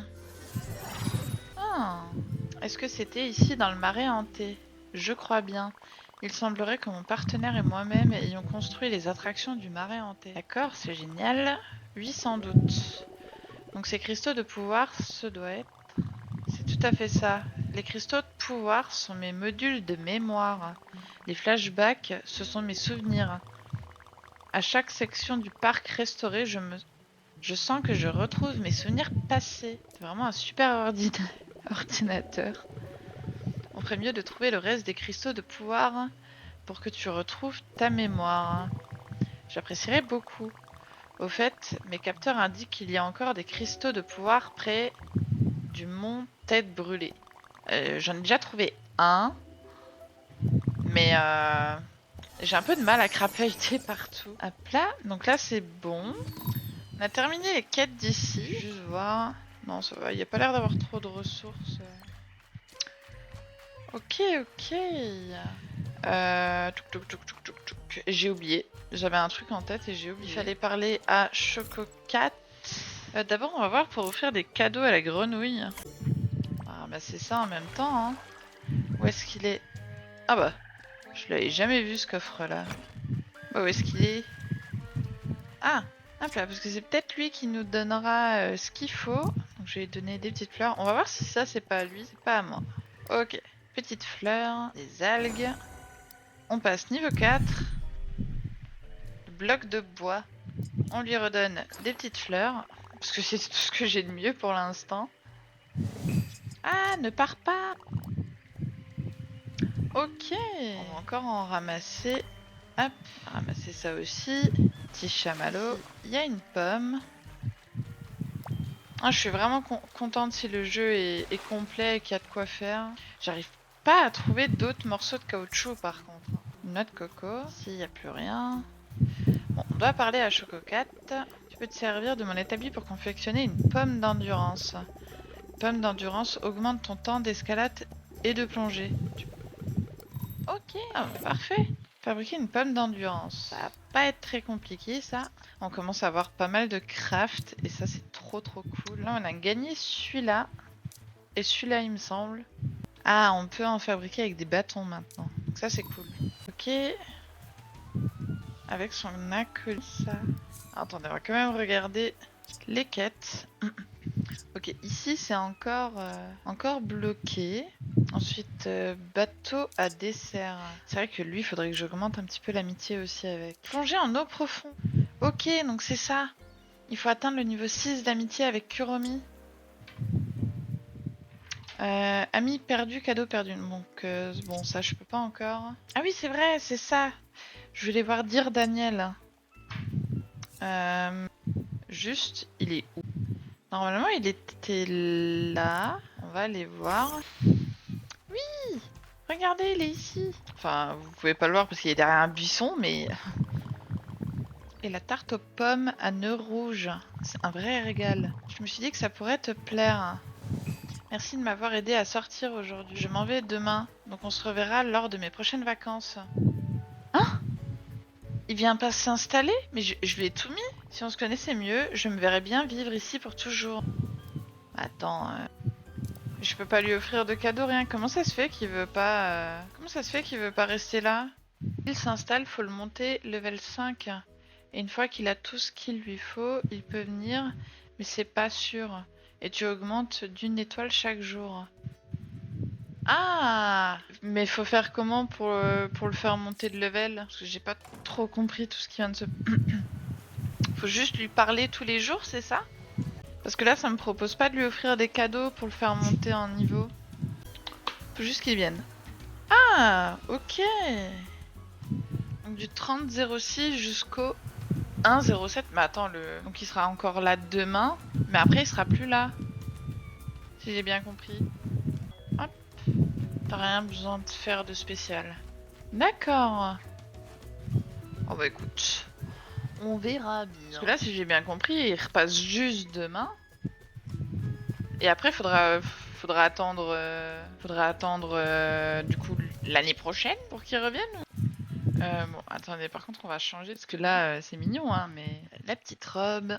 Ah. Est-ce que c'était ici dans le marais hanté? Je crois bien. Il semblerait que mon partenaire et moi-même ayons construit les attractions du marais hanté. D'accord, c'est génial. Oui, sans doute. Donc ces cristaux de pouvoir, ce doit être... C'est tout à fait ça. Les cristaux de pouvoir sont mes modules de mémoire. Les flashbacks, ce sont mes souvenirs. À chaque section du parc restauré, je sens que je retrouve mes souvenirs passés. C'est vraiment un super ordinateur. On ferait mieux de trouver le reste des cristaux de pouvoir pour que tu retrouves ta mémoire. J'apprécierais beaucoup. Au fait, mes capteurs indiquent qu'il y a encore des cristaux de pouvoir près du mont Tête Brûlée. J'en ai déjà trouvé un, mais j'ai un peu de mal à crapahuter partout. Hop là, donc là c'est bon. On a terminé les quêtes d'ici. Juste voir. Non, ça va, il n'y a pas l'air d'avoir trop de ressources. Ok, ok. J'ai oublié. J'avais un truc en tête et j'ai oublié. Il fallait parler à Chococat. D'abord, on va voir pour offrir des cadeaux à la grenouille. Ah bah c'est ça en même temps. Hein. Où est-ce qu'il est? Ah bah, je l'avais jamais vu ce coffre-là. Bah, où est-ce qu'il est? Ah, hop là, parce que c'est peut-être lui qui nous donnera ce qu'il faut. Donc je vais lui donner des petites fleurs. On va voir si ça c'est pas à lui, c'est pas à moi. Ok, petites fleurs, des algues. On passe niveau 4. Bloc de bois. On lui redonne des petites fleurs. Parce que c'est tout ce que j'ai de mieux pour l'instant. Ah, ne pars pas. Ok. On va encore en ramasser. Hop, ramasser ça aussi. Petit chamallow. Il y a une pomme. Ah, je suis vraiment contente si le jeu est complet et qu'il y a de quoi faire. J'arrive pas à trouver d'autres morceaux de caoutchouc par contre. Une noix de coco. S'il n'y a plus rien. Bon, on doit parler à Chococat. Tu peux te servir de mon établi pour confectionner une pomme d'endurance. Pomme d'endurance augmente ton temps d'escalade et de plongée. Ok, parfait. Fabriquer une pomme d'endurance. Ça va pas être très compliqué ça. On commence à avoir pas mal de craft et ça c'est trop cool. Là on a gagné celui-là et celui-là il me semble. Ah, on peut en fabriquer avec des bâtons maintenant. Donc ça c'est cool. Ok. Avec son acolyte ça. Attendez, on va quand même regarder les quêtes. Ok, ici c'est encore bloqué. Ensuite, bateau à dessert. C'est vrai que lui, il faudrait que j'augmente un petit peu l'amitié aussi avec. Plonger en eau profonde. Ok, donc c'est ça. Il faut atteindre le niveau 6 d'amitié avec Kuromi. Ami perdu, cadeau perdu. Donc, bon, ça, je peux pas encore. Ah oui, c'est vrai, c'est ça. Je vais les voir dire Daniel. Juste, il est où? Normalement, il était là. On va aller voir. Oui! Regardez, il est ici. Enfin, vous pouvez pas le voir parce qu'il est derrière un buisson, mais... Et la tarte aux pommes à nœuds rouges. C'est un vrai régal. Je me suis dit que ça pourrait te plaire. Merci de m'avoir aidé à sortir aujourd'hui. Je m'en vais demain, donc on se reverra lors de mes prochaines vacances. Hein? Il vient pas s'installer? Mais je lui ai tout mis. Si on se connaissait mieux, je me verrais bien vivre ici pour toujours. Attends, je peux pas lui offrir de cadeau, rien. Comment ça se fait qu'il veut pas... Comment ça se fait qu'il veut pas rester là? Il s'installe, faut le monter level 5. Et une fois qu'il a tout ce qu'il lui faut, il peut venir, mais c'est pas sûr. Et tu augmentes d'une étoile chaque jour. Ah! Mais faut faire comment pour le faire monter de level? Parce que j'ai pas trop compris tout ce qui vient de se... Faut juste lui parler tous les jours, c'est ça? Parce que là, ça me propose pas de lui offrir des cadeaux pour le faire monter en niveau. Faut juste qu'il vienne. Ah! Ok! Donc du 30-06 jusqu'au 1-07. Mais attends, donc il sera encore là demain. Mais après, il sera plus là. Si j'ai bien compris. Hop. T'as rien besoin de faire de spécial. D'accord. Oh bah écoute. On verra bien. Parce que là, si j'ai bien compris, il repasse juste demain. Et après, faudra attendre... du coup l'année prochaine pour qu'il revienne. Bon, attendez, par contre, on va changer parce que là, c'est mignon, hein, mais la petite robe.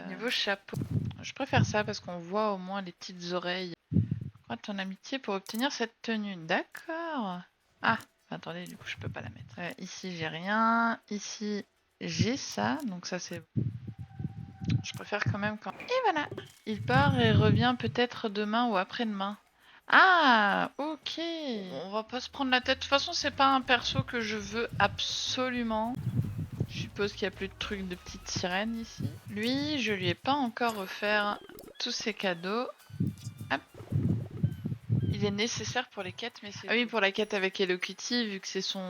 Niveau chapeau. Je préfère ça parce qu'on voit au moins les petites oreilles. Crois ton amitié pour obtenir cette tenue. D'accord. Ah, attendez, du coup, je peux pas la mettre. Ici, j'ai rien. Ici, j'ai ça. Donc ça, c'est... Je préfère quand même quand... Et voilà. Il part et revient peut-être demain ou après-demain. Ah, ok. On va pas se prendre la tête. De toute façon, c'est pas un perso que je veux absolument. Je suppose qu'il n'y a plus de trucs de petite sirène ici. Lui, je lui ai pas encore offert tous ses cadeaux. Hop. Il est nécessaire pour les quêtes, mais c'est... Ah oui, pour la quête avec Hello Kitty, vu que c'est son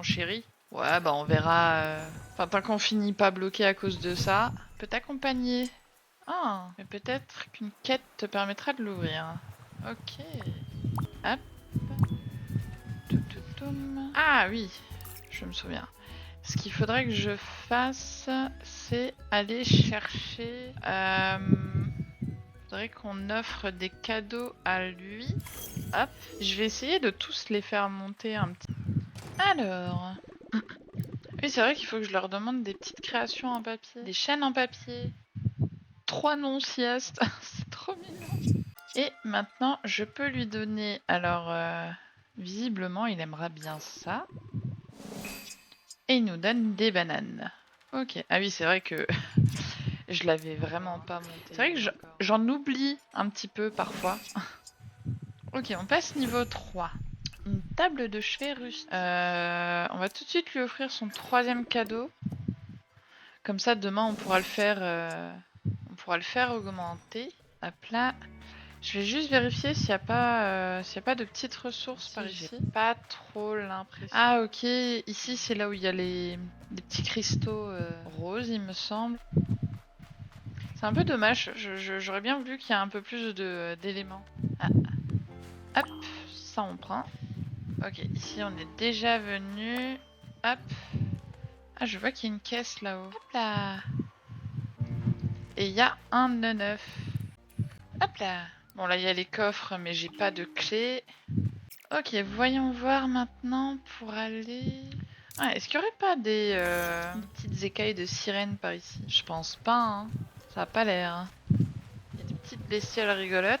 chéri. Ouais, bah on verra. Enfin, tant qu'on finit pas bloqué à cause de ça. Peut t'accompagner. Ah, mais peut-être qu'une quête te permettra de l'ouvrir. Ok. Hop. Toutoum. Ah oui, je me souviens. Ce qu'il faudrait que je fasse, c'est aller chercher... faudrait qu'on offre des cadeaux à lui. Hop. Je vais essayer de tous les faire monter un petit... Alors... Oui, c'est vrai qu'il faut que je leur demande des petites créations en papier. Des chaînes en papier. 3 non-siestes. C'est trop mignon. Et maintenant, je peux lui donner... Alors, visiblement, il aimera bien ça. Et il nous donne des bananes. Ok. Ah oui, c'est vrai que je l'avais vraiment pas monté. C'est vrai que j'en oublie un petit peu parfois. Ok, on passe niveau 3. Une table de chevet rustique. On va tout de suite lui offrir son 3e cadeau. Comme ça, demain, on pourra le faire augmenter. Hop là. Je vais juste vérifier s'il n'y a pas de petites ressources par ici. J'ai pas trop l'impression. Ah ok, ici c'est là où il y a des petits cristaux roses, il me semble. C'est un peu dommage, j'aurais bien voulu qu'il y ait un peu plus d'éléments. Ah. Hop, ça on prend. Ok, ici on est déjà venu. Hop. Ah, je vois qu'il y a une caisse là-haut. Hop là. Et il y a un neuf. Hop là. Bon là il y a les coffres mais j'ai pas de clé. Ok, voyons voir maintenant pour aller... Ah, est-ce qu'il n'y aurait pas des petites écailles de sirène par ici? Je pense pas, hein. Ça a pas l'air. Il y a des petites bestioles rigolotes.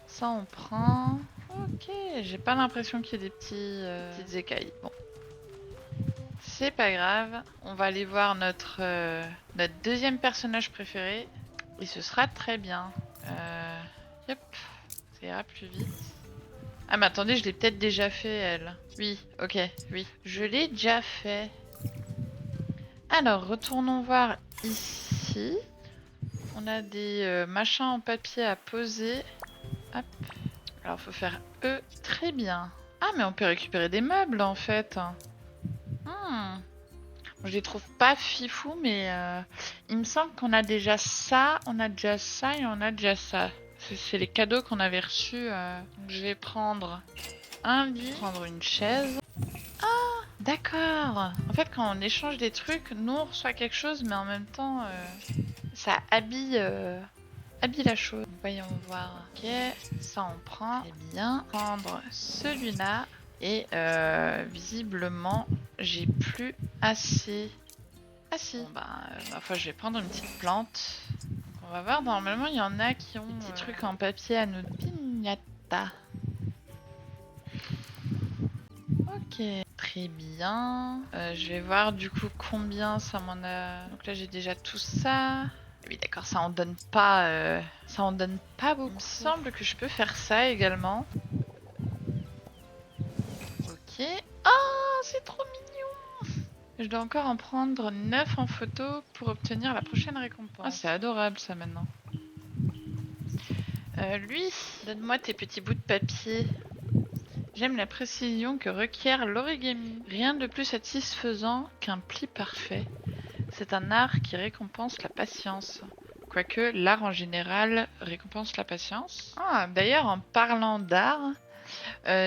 Ça on prend. Ok, j'ai pas l'impression qu'il y ait des petites écailles. Bon. C'est pas grave. On va aller voir notre 2e personnage préféré. Et ce sera très bien. Yep. Ça ira plus vite. Ah mais attendez, je l'ai peut-être déjà fait elle. Oui, ok, oui. Je l'ai déjà fait. Alors, retournons voir ici. On a des machins en papier à poser. Hop. Alors, faut faire E. Très bien. Ah, mais on peut récupérer des meubles en fait. Je les trouve pas fifou, mais il me semble qu'on a déjà ça, on a déjà ça et on a déjà ça. C'est les cadeaux qu'on avait reçus. Donc je vais prendre un lit, prendre une chaise. Ah, d'accord. En fait, quand on échange des trucs, nous on reçoit quelque chose, mais en même temps, ça habille la chose. Voyons voir. Ok, ça on prend. Très bien. Prendre celui-là. Et visiblement, j'ai plus assez. Ah si. Bon, ma foi, je vais prendre une petite plante. On va voir, normalement, il y en a qui ont des petits trucs en papier à nous. Pignata. Ok, très bien. Je vais voir du coup combien ça m'en a. Donc là, j'ai déjà tout ça. Oui, d'accord, ça en donne pas. Ça en donne pas beaucoup. Il me semble que je peux faire ça également. Ok. Oh, c'est trop mignon! Je dois encore en prendre 9 en photo pour obtenir la prochaine récompense. Ah, c'est adorable ça maintenant. Lui, donne-moi tes petits bouts de papier. J'aime la précision que requiert l'origami. Rien de plus satisfaisant qu'un pli parfait. C'est un art qui récompense la patience. Quoique l'art en général récompense la patience. Ah, d'ailleurs, en parlant d'art,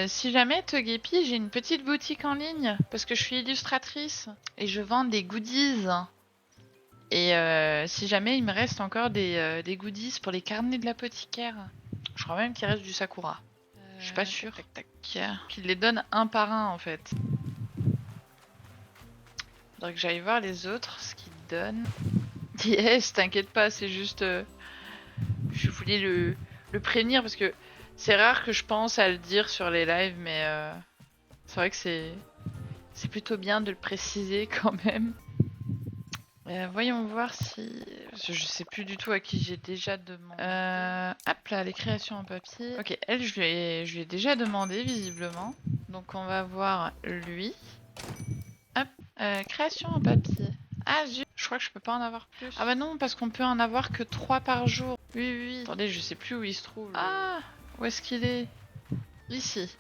si jamais Togepi, j'ai une petite boutique en ligne parce que je suis illustratrice et je vends des goodies. Et si jamais il me reste encore des goodies pour les carnets de l'apothicaire. Je crois même qu'il reste du Sakura. Je suis pas sûre. Tac, tac, tac. Qu'il les donne un par un en fait. Faudrait que j'aille voir les autres, ce qu'ils donnent. Yes, t'inquiète pas, c'est juste... je voulais le prévenir parce que C'est rare que je pense à le dire sur les lives, mais c'est vrai que c'est plutôt bien de le préciser quand même. Voyons voir si... Je sais plus du tout à qui j'ai déjà demandé. Hop là, les créations en papier. Ok, elle, je lui ai déjà demandé, visiblement. Donc on va voir lui. Hop, création en papier. Ah, je crois que je peux pas en avoir plus. Ah bah non, parce qu'on peut en avoir que 3 par jour. Oui, oui, oui. Attendez, je sais plus où il se trouve. Ah, où est-ce qu'il est? Ici.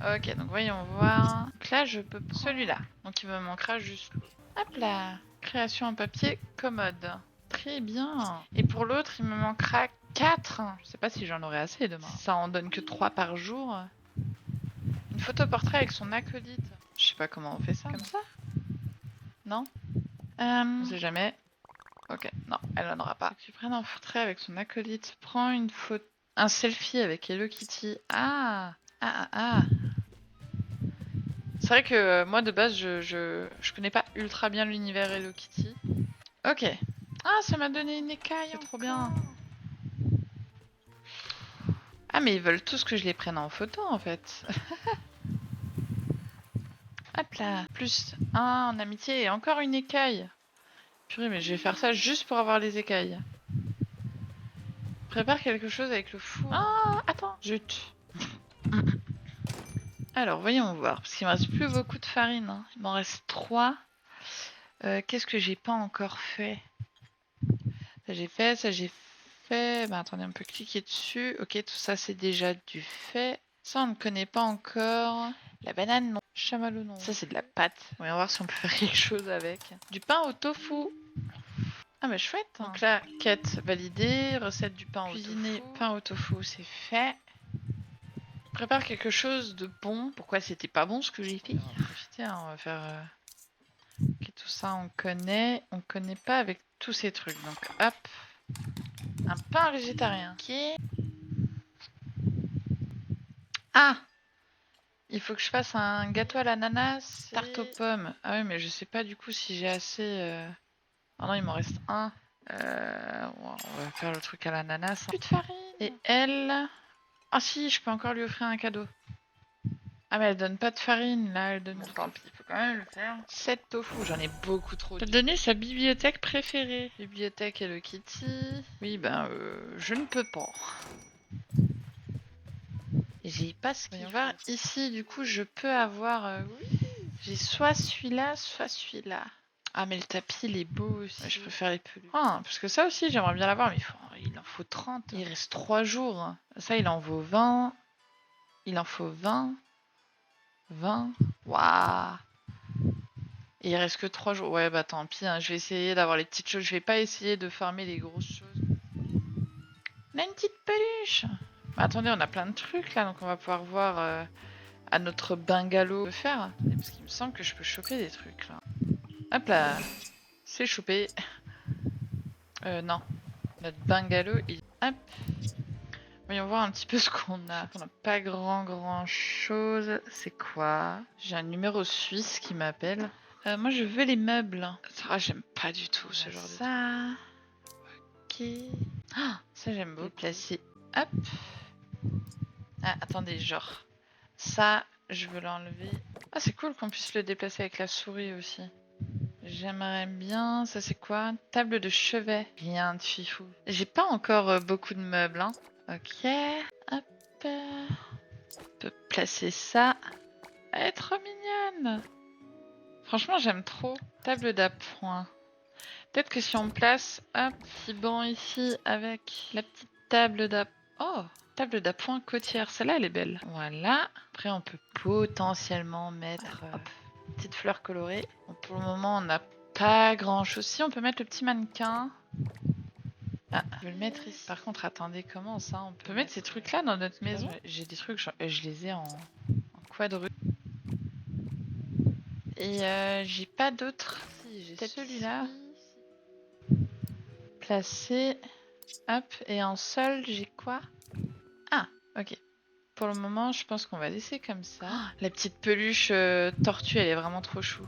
Ok, donc voyons voir. Donc là, je peux prendre celui-là. Donc il me manquera juste l'autre. Hop là. Création en papier, commode. Très bien. Et pour l'autre, il me manquera 4. Je sais pas si j'en aurai assez demain. Ça en donne que 3 par jour. Une photo portrait avec son acolyte. Je sais pas comment on fait ça. Comme ça? Non? On sait jamais. Ok, non, elle en aura pas. Tu prennes un portrait avec son acolyte. Prends une photo. Un selfie avec Hello Kitty. Ah! Ah ah ah! C'est vrai que moi de base je connais pas ultra bien l'univers Hello Kitty. Ok. Ah, ça m'a donné une écaille, c'est trop bien. Ah, mais ils veulent tous que je les prenne en photo en fait. Hop là. Plus 1 en amitié et encore une écaille. Purée, mais je vais faire ça juste pour avoir les écailles. Prépare quelque chose avec le four. Ah, attends. Zut. Alors, voyons voir. Parce qu'il me reste plus beaucoup de farine. Hein. Il m'en reste 3. Qu'est-ce que j'ai pas encore fait? Ça j'ai fait, ça j'ai fait. Bah attendez, on peut cliquer dessus. Ok, tout ça c'est déjà du fait. Ça on ne connaît pas encore. La banane non. Chamallow non. Ça c'est de la pâte. On va voir si on peut faire quelque chose avec. Du pain au tofu. Ah mais chouette. Hein. Donc là, quête validée. Recette du pain Cuisiner au tofu. Pain au tofu, c'est fait. Prépare quelque chose de bon. Pourquoi c'était pas bon ce que j'ai fait? On va profiter, hein, on va faire... Ok, tout ça on connaît. On connaît pas avec tous ces trucs. Donc hop. Un pain végétarien. Ok. Ah! Il faut que je fasse un gâteau à l'ananas, tarte aux pommes. Ah oui, mais je sais pas du coup si j'ai assez... Oh non, il m'en reste un. On va faire le truc à l'ananas. Plus de farine. Et elle... Ah si, je peux encore lui offrir un cadeau. Ah mais elle donne pas de farine, là, elle donne... Bon, tant pis, il faut quand même le faire. 7 tofu, j'en ai beaucoup trop. Elle a donné sa bibliothèque préférée. Bibliothèque Hello Kitty. Oui, ben, je ne peux pas. J'ai pas ce qu'il faut. Voir ici, du coup, je peux avoir... oui. J'ai soit celui-là, soit celui-là. Ah, mais le tapis, il est beau aussi. Ouais, je préfère les peluches. Ah, parce que ça aussi, j'aimerais bien l'avoir, mais il en faut 30. Il reste 3 jours. Ça, il en vaut 20. Il en faut 20. 20. Waouh. Et il reste que 3 jours. Ouais, bah tant pis, hein. Je vais essayer d'avoir les petites choses. Je vais pas essayer de farmer les grosses choses. On a une petite peluche. Bah, attendez, on a plein de trucs là, donc on va pouvoir voir à notre bungalow faire. Parce qu'il me semble que je peux choper des trucs là. Hop là, c'est chopé. Non, notre bungalow, il... Hop. Voyons voir un petit peu ce qu'on a. On n'a pas grand chose. C'est quoi? J'ai un numéro suisse qui m'appelle. Moi, je veux les meubles. Ah, j'aime pas du tout ce genre de truc. Ça. Ok. Ah, ça, j'aime beaucoup. Placer. Hop. Ah, attendez, genre. Ça, je veux l'enlever. Ah, c'est cool qu'on puisse le déplacer avec la souris aussi. J'aimerais bien... Ça, c'est quoi? Table de chevet. Rien de fifou. J'ai pas encore beaucoup de meubles, hein. Ok. Hop. On peut placer ça. Elle est trop mignonne. Franchement, j'aime trop. Table d'appoint. Peut-être que si on place un petit banc ici avec la petite table d'appoint... Oh, table d'appoint côtière. Celle-là, elle est belle. Voilà. Après, on peut potentiellement mettre petite fleur colorée. Bon, pour le moment, on n'a pas grand-chose. Si, on peut mettre le petit mannequin. Ah, je vais le mettre ici. Par contre, attendez, comment ça? On peut mettre ces trucs-là dans notre maison? J'ai des trucs, je les ai en quadruple. Et j'ai pas d'autres. Si, j'ai celui-là. Placé. Hop. Et en sol, j'ai quoi? Ah, ok. Pour le moment, je pense qu'on va laisser comme ça. Oh, la petite peluche tortue, elle est vraiment trop chou.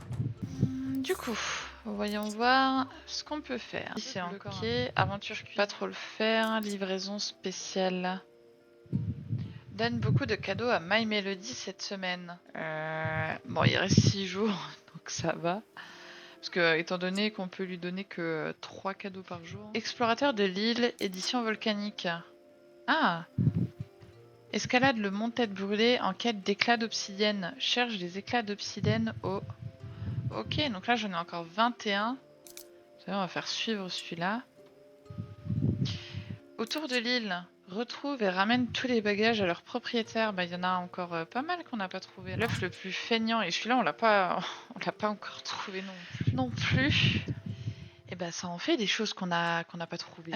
Du coup, voyons voir ce qu'on peut faire. Si c'est encore ok. Aventure cuisine. Pas trop le faire. Livraison spéciale. Donne beaucoup de cadeaux à My Melody cette semaine. Bon, il reste 6 jours, donc ça va. Parce que, étant donné qu'on peut lui donner que 3 cadeaux par jour. Explorateur de l'île, édition volcanique. Ah! Escalade le mont Tête Brûlée en quête d'éclats d'obsidienne. Cherche des éclats d'obsidienne au... Ok, donc là j'en ai encore 21. On va faire suivre celui-là. Autour de l'île, retrouve et ramène tous les bagages à leur propriétaire. Bah, il y en a encore pas mal qu'on n'a pas trouvé. L'œuf le plus feignant, et celui-là on l'a pas encore trouvé non plus. Et bah ça en fait des choses qu'on n'a pas trouvées.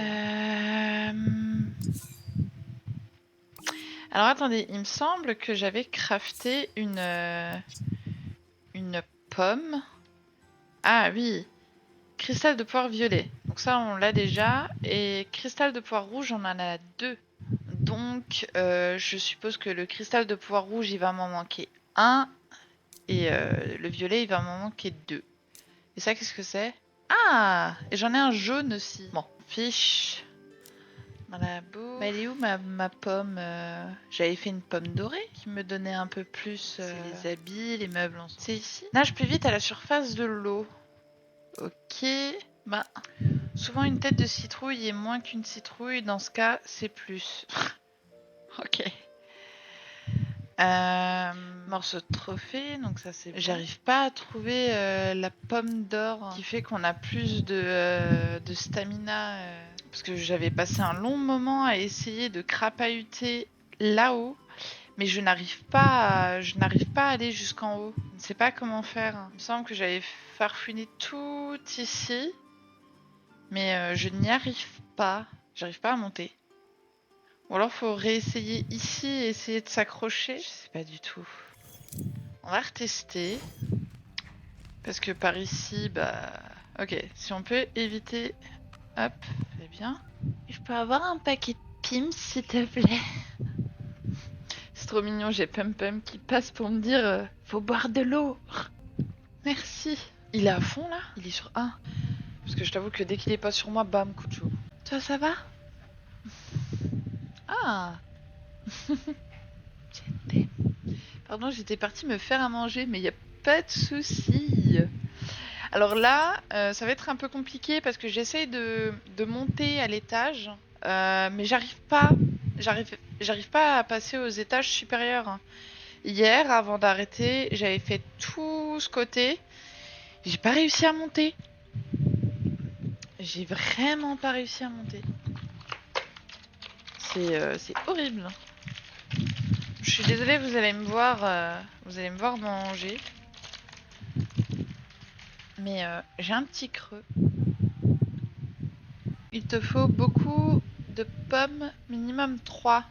Alors attendez, il me semble que j'avais crafté une pomme. Ah oui, cristal de poire violet. Donc ça on l'a déjà. Et cristal de poire rouge, on en a 2. Donc je suppose que le cristal de poire rouge, il va m'en manquer 1. Et le violet, il va m'en manquer 2. Et ça, qu'est-ce que c'est? Ah! Et j'en ai un jaune aussi. Bon, fiche. Voilà, beau. Bah, elle est où ma pomme? J'avais fait une pomme dorée qui me donnait un peu plus les habits, les meubles. C'est ici? Nage plus vite à la surface de l'eau. Ok. Bah, souvent une tête de citrouille est moins qu'une citrouille. Dans ce cas, c'est plus. Ok. Morceau de trophée, donc ça c'est bon. J'arrive pas à trouver la pomme d'or qui fait qu'on a plus de stamina. Parce que j'avais passé un long moment à essayer de crapahuter là-haut, mais je n'arrive pas à aller jusqu'en haut. Je ne sais pas comment faire. Il me semble que j'avais farfouiné tout ici, mais je n'y arrive pas. J'arrive pas à monter. Ou alors faut réessayer ici et essayer de s'accrocher. Je sais pas du tout. On va retester. Parce que par ici, bah... Ok, si on peut éviter... Hop, c'est bien. Je peux avoir un paquet de Pims, s'il te plaît? C'est trop mignon, j'ai Pum Pum qui passe pour me dire faut boire de l'eau. Merci. Il est à fond là? Il est sur 1. Parce que je t'avoue que dès qu'il est pas sur moi, bam, coup de chaud. Toi, ça va? Ah. Pardon, j'étais partie me faire à manger, mais il n'y a pas de souci. Alors là, ça va être un peu compliqué parce que j'essaye de monter à l'étage, mais j'arrive pas à passer aux étages supérieurs. Hier, avant d'arrêter, j'avais fait tout ce côté. J'ai pas réussi à monter. J'ai vraiment pas réussi à monter. C'est horrible. Je suis désolée, vous allez me voir manger. Mais j'ai un petit creux. Il te faut beaucoup de pommes, minimum 3.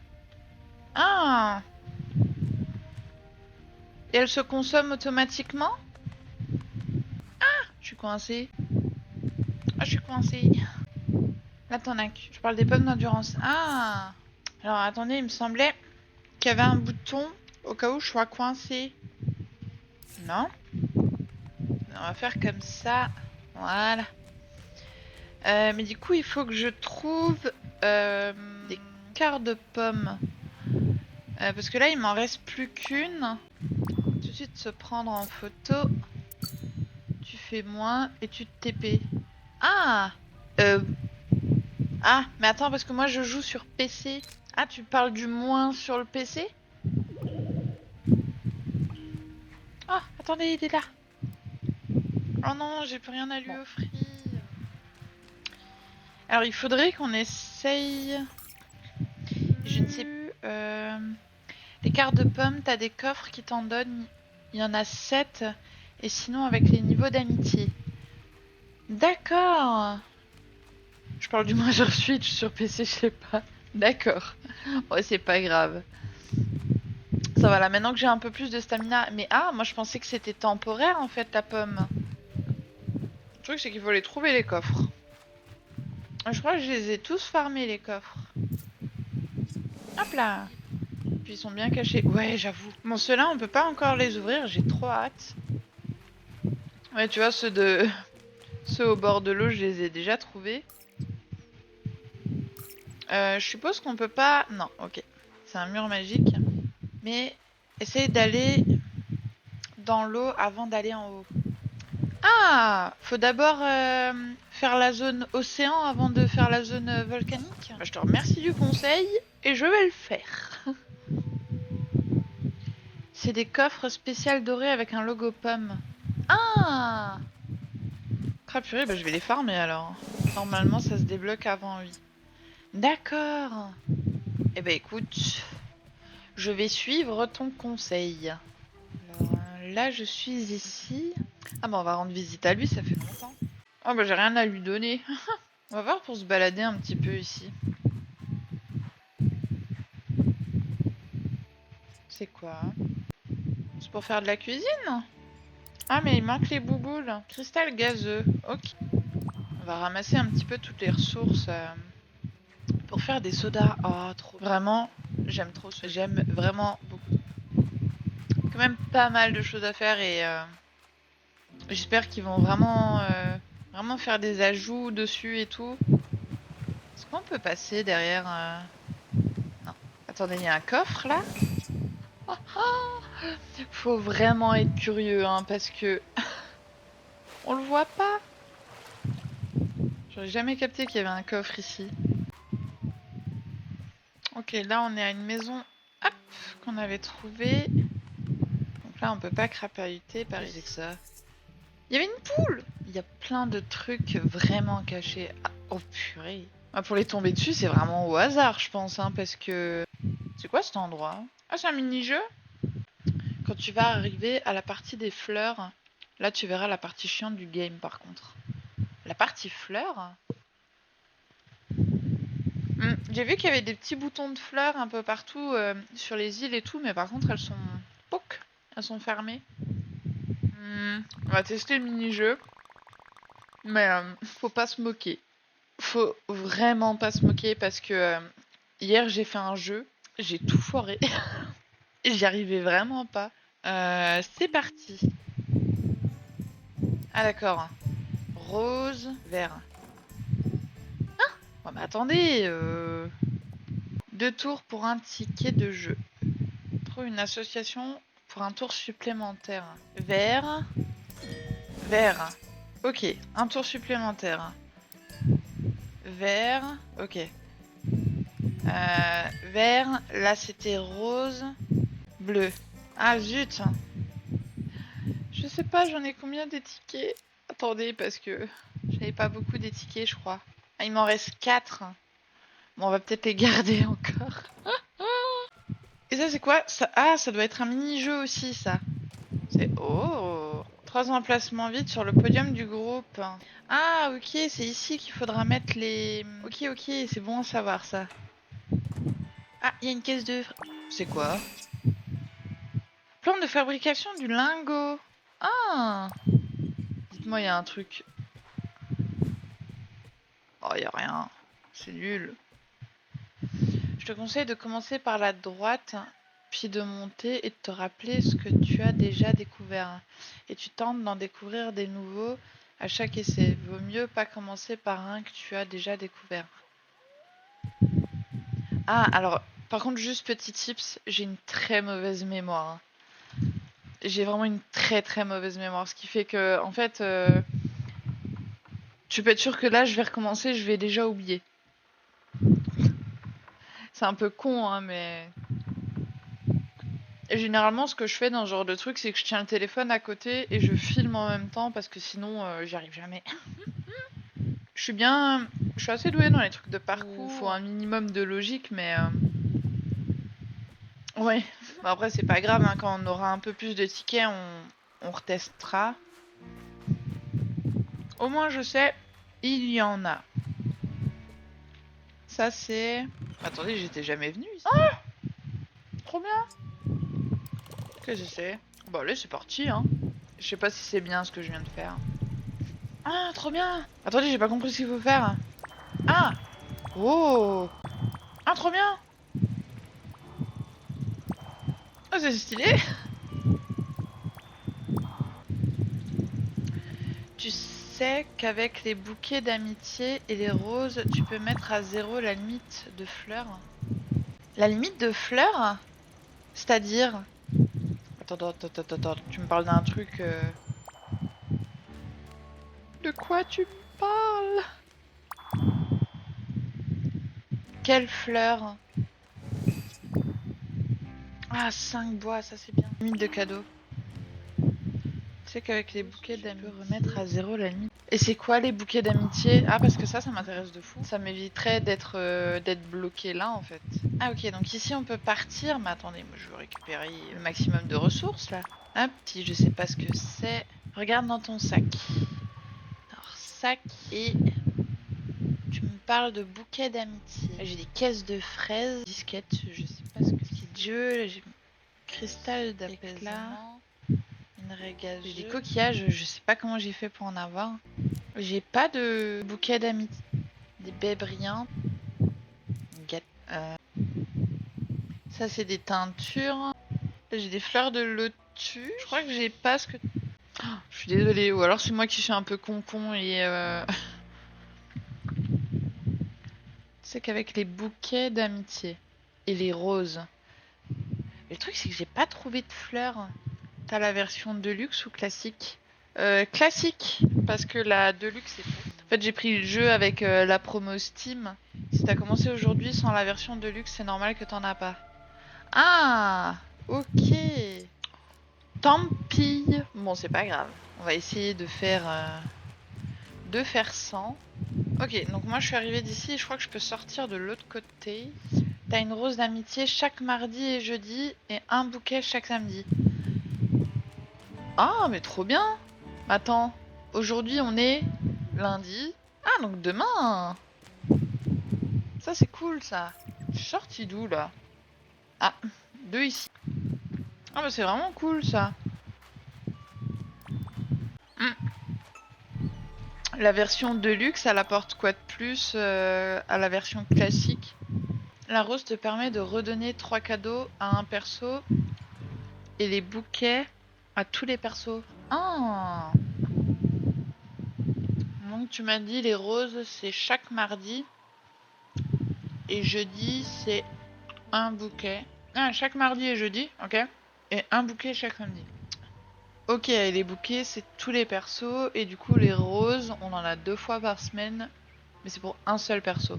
Ah! Et elles se consomment automatiquement? Je suis coincée. Ah, je suis coincée. Là, t'en as que. Je parle des pommes d'endurance. Ah! Alors, attendez, il me semblait qu'il y avait un bouton au cas où je sois coincée. Non? On va faire comme ça. Voilà. Mais du coup, il faut que je trouve des quarts de pommes. Parce que là, il m'en reste plus qu'une. Tout de suite se prendre en photo. Tu fais moins et tu te TP. Ah! Ah, mais attends, parce que moi je joue sur PC. Ah, tu parles du moins sur le PC? Ah, attendez, il est là. Oh non, j'ai plus rien à lui offrir. Alors, il faudrait qu'on essaye... Je ne sais plus... Les cartes de pommes, t'as des coffres qui t'en donnent. Il y en a 7. Et sinon, avec les niveaux d'amitié. D'accord. Je parle du moins sur Switch, sur PC, je sais pas. D'accord. Ouais, c'est pas grave. Ça va là, maintenant que j'ai un peu plus de stamina. Mais ah, moi je pensais que c'était temporaire en fait, la pomme. Le truc, c'est qu'il faut les trouver, les coffres. Je crois que je les ai tous farmés, les coffres. Hop là. Puis ils sont bien cachés. Ouais, j'avoue. Bon, ceux-là, on peut pas encore les ouvrir, j'ai trop hâte. Ouais, tu vois, ceux au bord de l'eau, je les ai déjà trouvés. Je suppose qu'on peut pas... Non, ok. c'est un mur magique. Mais essaye d'aller dans l'eau avant d'aller en haut. Ah, faut d'abord faire la zone océan avant de faire la zone volcanique. Bah, je te remercie du conseil et je vais le faire. C'est des coffres spéciaux dorés avec un logo pomme. Ah, crapuré, bah je vais les farmer alors. Normalement ça se débloque avant, oui. D'accord. Eh ben écoute, je vais suivre ton conseil. Alors là je suis ici. Ah bah on va rendre visite à lui, ça fait longtemps. Oh bah j'ai rien à lui donner. On va voir pour se balader un petit peu ici. C'est quoi? C'est pour faire de la cuisine? Ah mais il manque les bouboules. Cristal gazeux. Ok. On va ramasser un petit peu toutes les ressources pour faire des sodas. Oh trop. Vraiment, j'aime trop ça. J'aime vraiment beaucoup. Quand même pas mal de choses à faire et j'espère qu'ils vont vraiment, vraiment faire des ajouts dessus et tout. Est-ce qu'on peut passer derrière Non. Attendez, il y a un coffre là? Faut vraiment être curieux hein, parce que on le voit pas. J'aurais jamais capté qu'il y avait un coffre ici. Ok, là on est à une maison qu'on avait trouvée. Donc là on peut pas crapahuter par ici que ça. Il y avait une poule. Il y a plein de trucs vraiment cachés. Ah, oh purée. Ah, pour les tomber dessus c'est vraiment au hasard je pense hein, parce que... C'est quoi cet endroit? Ah c'est un mini-jeu. Quand tu vas arriver à la partie des fleurs, là tu verras la partie chiante du game par contre. La partie fleurs. J'ai vu qu'il y avait des petits boutons de fleurs un peu partout sur les îles et tout, mais par contre elles sont... Pouc, elles sont fermées. On va tester le mini-jeu. Mais faut pas se moquer. Faut vraiment pas se moquer parce que hier j'ai fait un jeu, j'ai tout foiré. J'y arrivais vraiment pas. C'est parti. Ah d'accord. Rose, vert. Oh, mais attendez, 2 tours pour un ticket de jeu. Trouve une association pour un tour supplémentaire. Vert. Vert. Ok, un tour supplémentaire. Vert. Ok. Vert. Là c'était rose. Bleu. Ah zut. Je sais pas, j'en ai combien des tickets? Attendez, parce que j'avais pas beaucoup des tickets, je crois. Ah, il m'en reste 4. Bon, on va peut-être les garder encore. Et ça, c'est quoi ça... Ah, ça doit être un mini-jeu aussi, ça. C'est... Oh 3 emplacements vides sur le podium du groupe. Ah, ok, c'est ici qu'il faudra mettre les... Ok, ok, c'est bon à savoir, ça. Ah, il y a une caisse de... C'est quoi? Plan de fabrication du lingot. Ah. Dites-moi, il y a un truc. Oh, il y a rien. C'est nul. Je te conseille de commencer par la droite, puis de monter et de te rappeler ce que tu as déjà découvert. Et tu tentes d'en découvrir des nouveaux à chaque essai. Vaut mieux pas commencer par un que tu as déjà découvert. Ah, alors, par contre, juste petit tips, j'ai une très mauvaise mémoire. J'ai vraiment une très très mauvaise mémoire, ce qui fait que, en fait, tu peux être sûr que là, je vais recommencer, je vais déjà oublier. C'est un peu con, hein, mais... Et généralement, ce que je fais dans ce genre de truc, c'est que je tiens le téléphone à côté et je filme en même temps parce que sinon, j'y arrive jamais. Je suis assez douée dans les trucs de parcours. Faut un minimum de logique, mais ouais. Bon, après, c'est pas grave. Hein, quand on aura un peu plus de tickets, on retestera. Au moins, je sais, il y en a. Ça, c'est... Attendez, j'étais jamais venue ici. Ah, trop bien. Qu'est-ce que c'est? Bon, allez, c'est parti, hein. Je sais pas si c'est bien ce que je viens de faire. Ah, trop bien. Attendez, j'ai pas compris ce qu'il faut faire. Ah. Oh. Ah, trop bien. Oh, c'est stylé. Tu sais qu'avec les bouquets d'amitié et les roses, tu peux mettre à 0 la limite de fleurs. La limite de fleurs? C'est-à-dire... Attends, tu me parles d'un truc... De quoi tu me parles? Quelle fleur? Ah, 5 bois, ça c'est bien. Limite de cadeaux. Tu sais qu'avec les bouquets d'amitié, tu peux remettre à 0 la limite. Et c'est quoi les bouquets d'amitié? Ah, parce que ça m'intéresse de fou. Ça m'éviterait d'être bloqué là en fait. Ah ok, donc ici on peut partir. Mais attendez, moi je veux récupérer le maximum de ressources là. Hop, petit, je sais pas ce que c'est. Regarde dans ton sac. Alors, sac et... Tu me parles de bouquets d'amitié. J'ai des caisses de fraises, disquettes, je sais pas ce que c'est. Jeu, j'ai cristal d'apaisement, une régageuse. J'ai des coquillages, je sais pas comment j'ai fait pour en avoir. J'ai pas de bouquet d'amitié. Des baies brillantes. Ça c'est des teintures. J'ai des fleurs de lotus. Je crois que j'ai pas ce que... Oh, je suis désolée, ou alors c'est moi qui suis un peu con et... C'est qu'avec les bouquets d'amitié et les roses. Et le truc c'est que j'ai pas trouvé de fleurs. T'as la version deluxe ou classique? Classique, parce que la deluxe est... En fait j'ai pris le jeu avec la promo Steam. Si t'as commencé aujourd'hui sans la version deluxe, c'est normal que t'en as pas. Ah, ok. Tant pis. Bon, c'est pas grave. On va essayer de faire 100. Ok, donc moi je suis arrivée d'ici et je crois que je peux sortir de l'autre côté. T'as une rose d'amitié chaque mardi et jeudi et un bouquet chaque samedi. Ah, mais trop bien. Attends, aujourd'hui on est lundi. Ah, donc demain. Ça c'est cool ça. Je suis sortie d'où là? Ah, de ici. Ah bah c'est vraiment cool ça. La version deluxe, elle apporte quoi de plus à la version classique? La rose te permet de redonner 3 cadeaux à un perso et les bouquets à tous les persos. Ah! Donc tu m'as dit les roses c'est chaque mardi et jeudi c'est un bouquet. Ah, chaque mardi et jeudi, ok. Et un bouquet chaque samedi. Ok, et les bouquets c'est tous les persos et du coup les roses on en a 2 fois par semaine mais c'est pour un seul perso.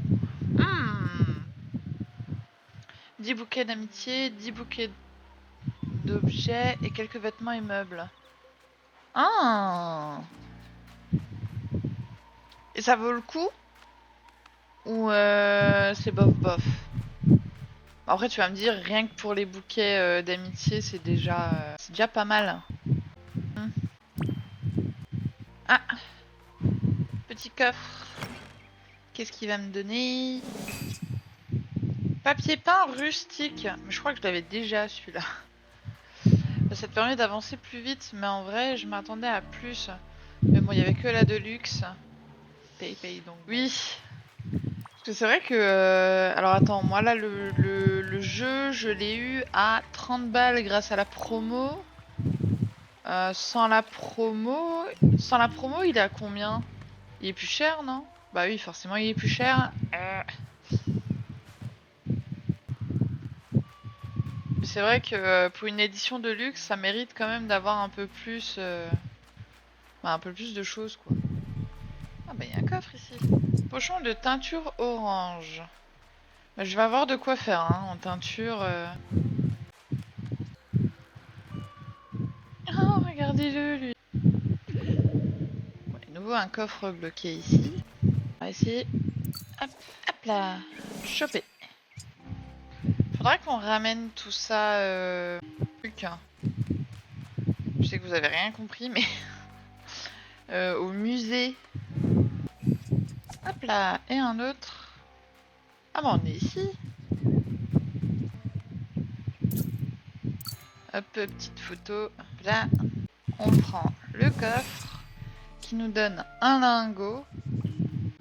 10 bouquets d'amitié, 10 bouquets d'objets et quelques vêtements et meubles. Ah! Et ça vaut le coup? Ou c'est bof bof? Après tu vas me dire, rien que pour les bouquets d'amitié c'est déjà pas mal. Ah! Petit coffre. Qu'est-ce qu'il va me donner? Papier peint rustique. Mais je crois que je l'avais déjà celui-là. Ça te permet d'avancer plus vite, mais en vrai je m'attendais à plus. Mais bon, il y avait que la deluxe. Paye donc. Oui. Parce que c'est vrai que... alors attends, moi là le jeu je l'ai eu à 30 balles grâce à la promo. Sans la promo... il est à combien? Il est plus cher, non? Bah oui, forcément il est plus cher. C'est vrai que pour une édition de luxe, ça mérite quand même d'avoir un peu plus... un peu plus de choses quoi. Ah bah il y a un coffre ici. Pochon de teinture orange. Bah, je vais avoir de quoi faire hein, en teinture. Oh, regardez-le lui. Ouais, nouveau un coffre bloqué ici. On va essayer. Hop, hop là. Choper. Faudra qu'on ramène tout ça. Truc. Je sais que vous avez rien compris, mais au musée. Hop là, et un autre. Ah bah on est ici. Hop, petite photo. Hop là, on prend le coffre qui nous donne un lingot.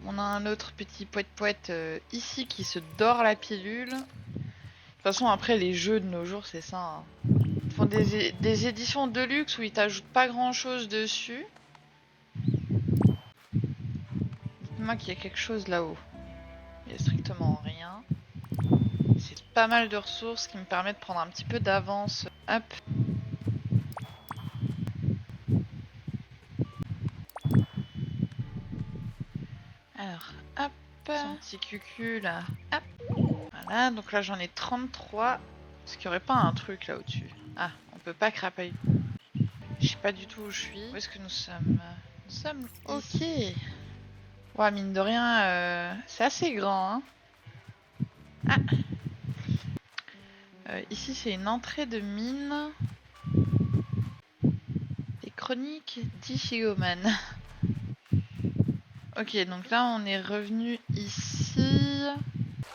On a un autre petit poète ici qui se dort la pilule. De toute façon, après les jeux de nos jours, c'est ça. Hein. Ils font des éditions de luxe où ils t'ajoutent pas grand chose dessus. Dites-moi qu'il y a quelque chose là-haut. Il y a strictement rien. c'est pas mal de ressources qui me permettent de prendre un petit peu d'avance. Hop. Alors, hop. Son petit cucu là. Hop. Voilà, donc là j'en ai 33. Est-ce qu'il n'y aurait pas un truc là au-dessus? Ah, on peut pas crapailler. Je sais pas du tout où je suis. Où est-ce que nous sommes? Nous sommes ici. Ouais, mine de rien, c'est assez grand. Hein. Ah. Ici, c'est une entrée de mine. Des chroniques d'Ishigoman. Ok, donc là, on est revenu ici.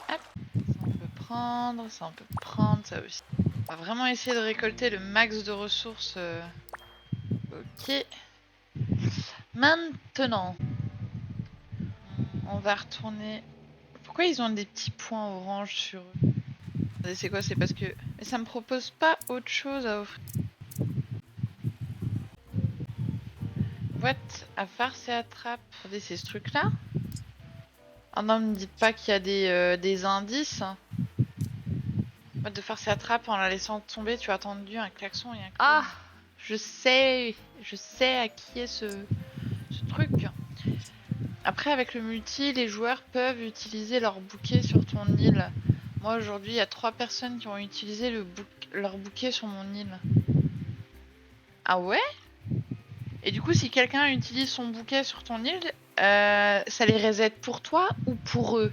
Hop. Ça, on peut prendre. Ça, on peut prendre. Ça aussi. On va vraiment essayer de récolter le max de ressources. Ok. Maintenant, on va retourner. Pourquoi ils ont des petits points orange sur eux? C'est quoi? C'est parce que... Mais ça me propose pas autre chose à offrir. What? À farce et attrape. Regardez, c'est ce truc-là? Ah non, me dites pas qu'il y a des indices. Mode de farce et attrape en la laissant tomber, tu as entendu un klaxon et un clown. Ah! Je sais à qui est ce truc. Après, avec le multi, les joueurs peuvent utiliser leur bouquet sur ton île. Moi, aujourd'hui, il y a 3 personnes qui ont utilisé leur bouquet sur mon île. Ah ouais? Et du coup, si quelqu'un utilise son bouquet sur ton île, ça les reset pour toi ou pour eux?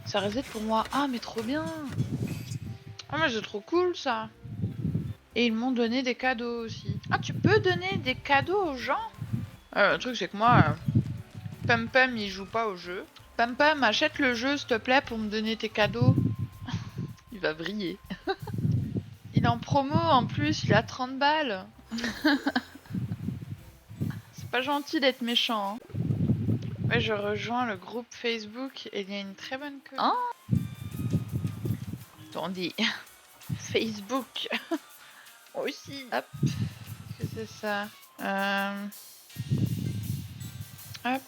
Ça reset pour moi. Ah, mais trop bien! Ah, mais c'est trop cool ça! Et ils m'ont donné des cadeaux aussi. Ah, tu peux donner des cadeaux aux gens? Le truc, c'est que moi, Pum Pum, il joue pas au jeu. Pum Pum, achète le jeu, s'il te plaît, pour me donner tes cadeaux. Il va briller. Il est en promo en plus, il a 30 balles. C'est pas gentil d'être méchant. Hein. Ouais, je rejoins le groupe Facebook et il y a une très bonne queue. Oh, attendez. Facebook. Moi aussi. Hop. Qu'est-ce que c'est ça? Hop.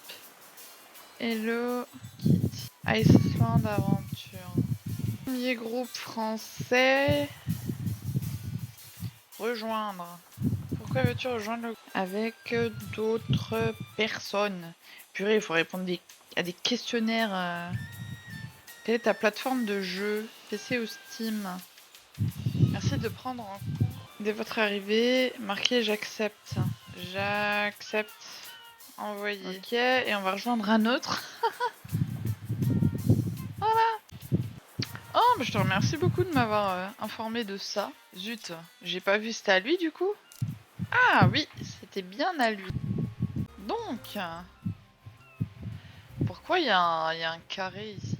Hello Kitty. Iceland Aventure. Premier groupe français. Rejoindre. Pourquoi veux-tu rejoindre le groupe? Avec d'autres personnes. Purée, il faut répondre à des questionnaires. Quelle est ta plateforme de jeu? PC ou Steam? Merci de prendre en compte. Dès votre arrivée, marquez j'accepte. J'accepte. Envoyer. Ok, et on va rejoindre un autre. Voilà. Oh, bah je te remercie beaucoup de m'avoir informé de ça. Zut, j'ai pas vu, c'était à lui du coup? Ah oui, c'était bien à lui. Donc, pourquoi il y a un carré ici?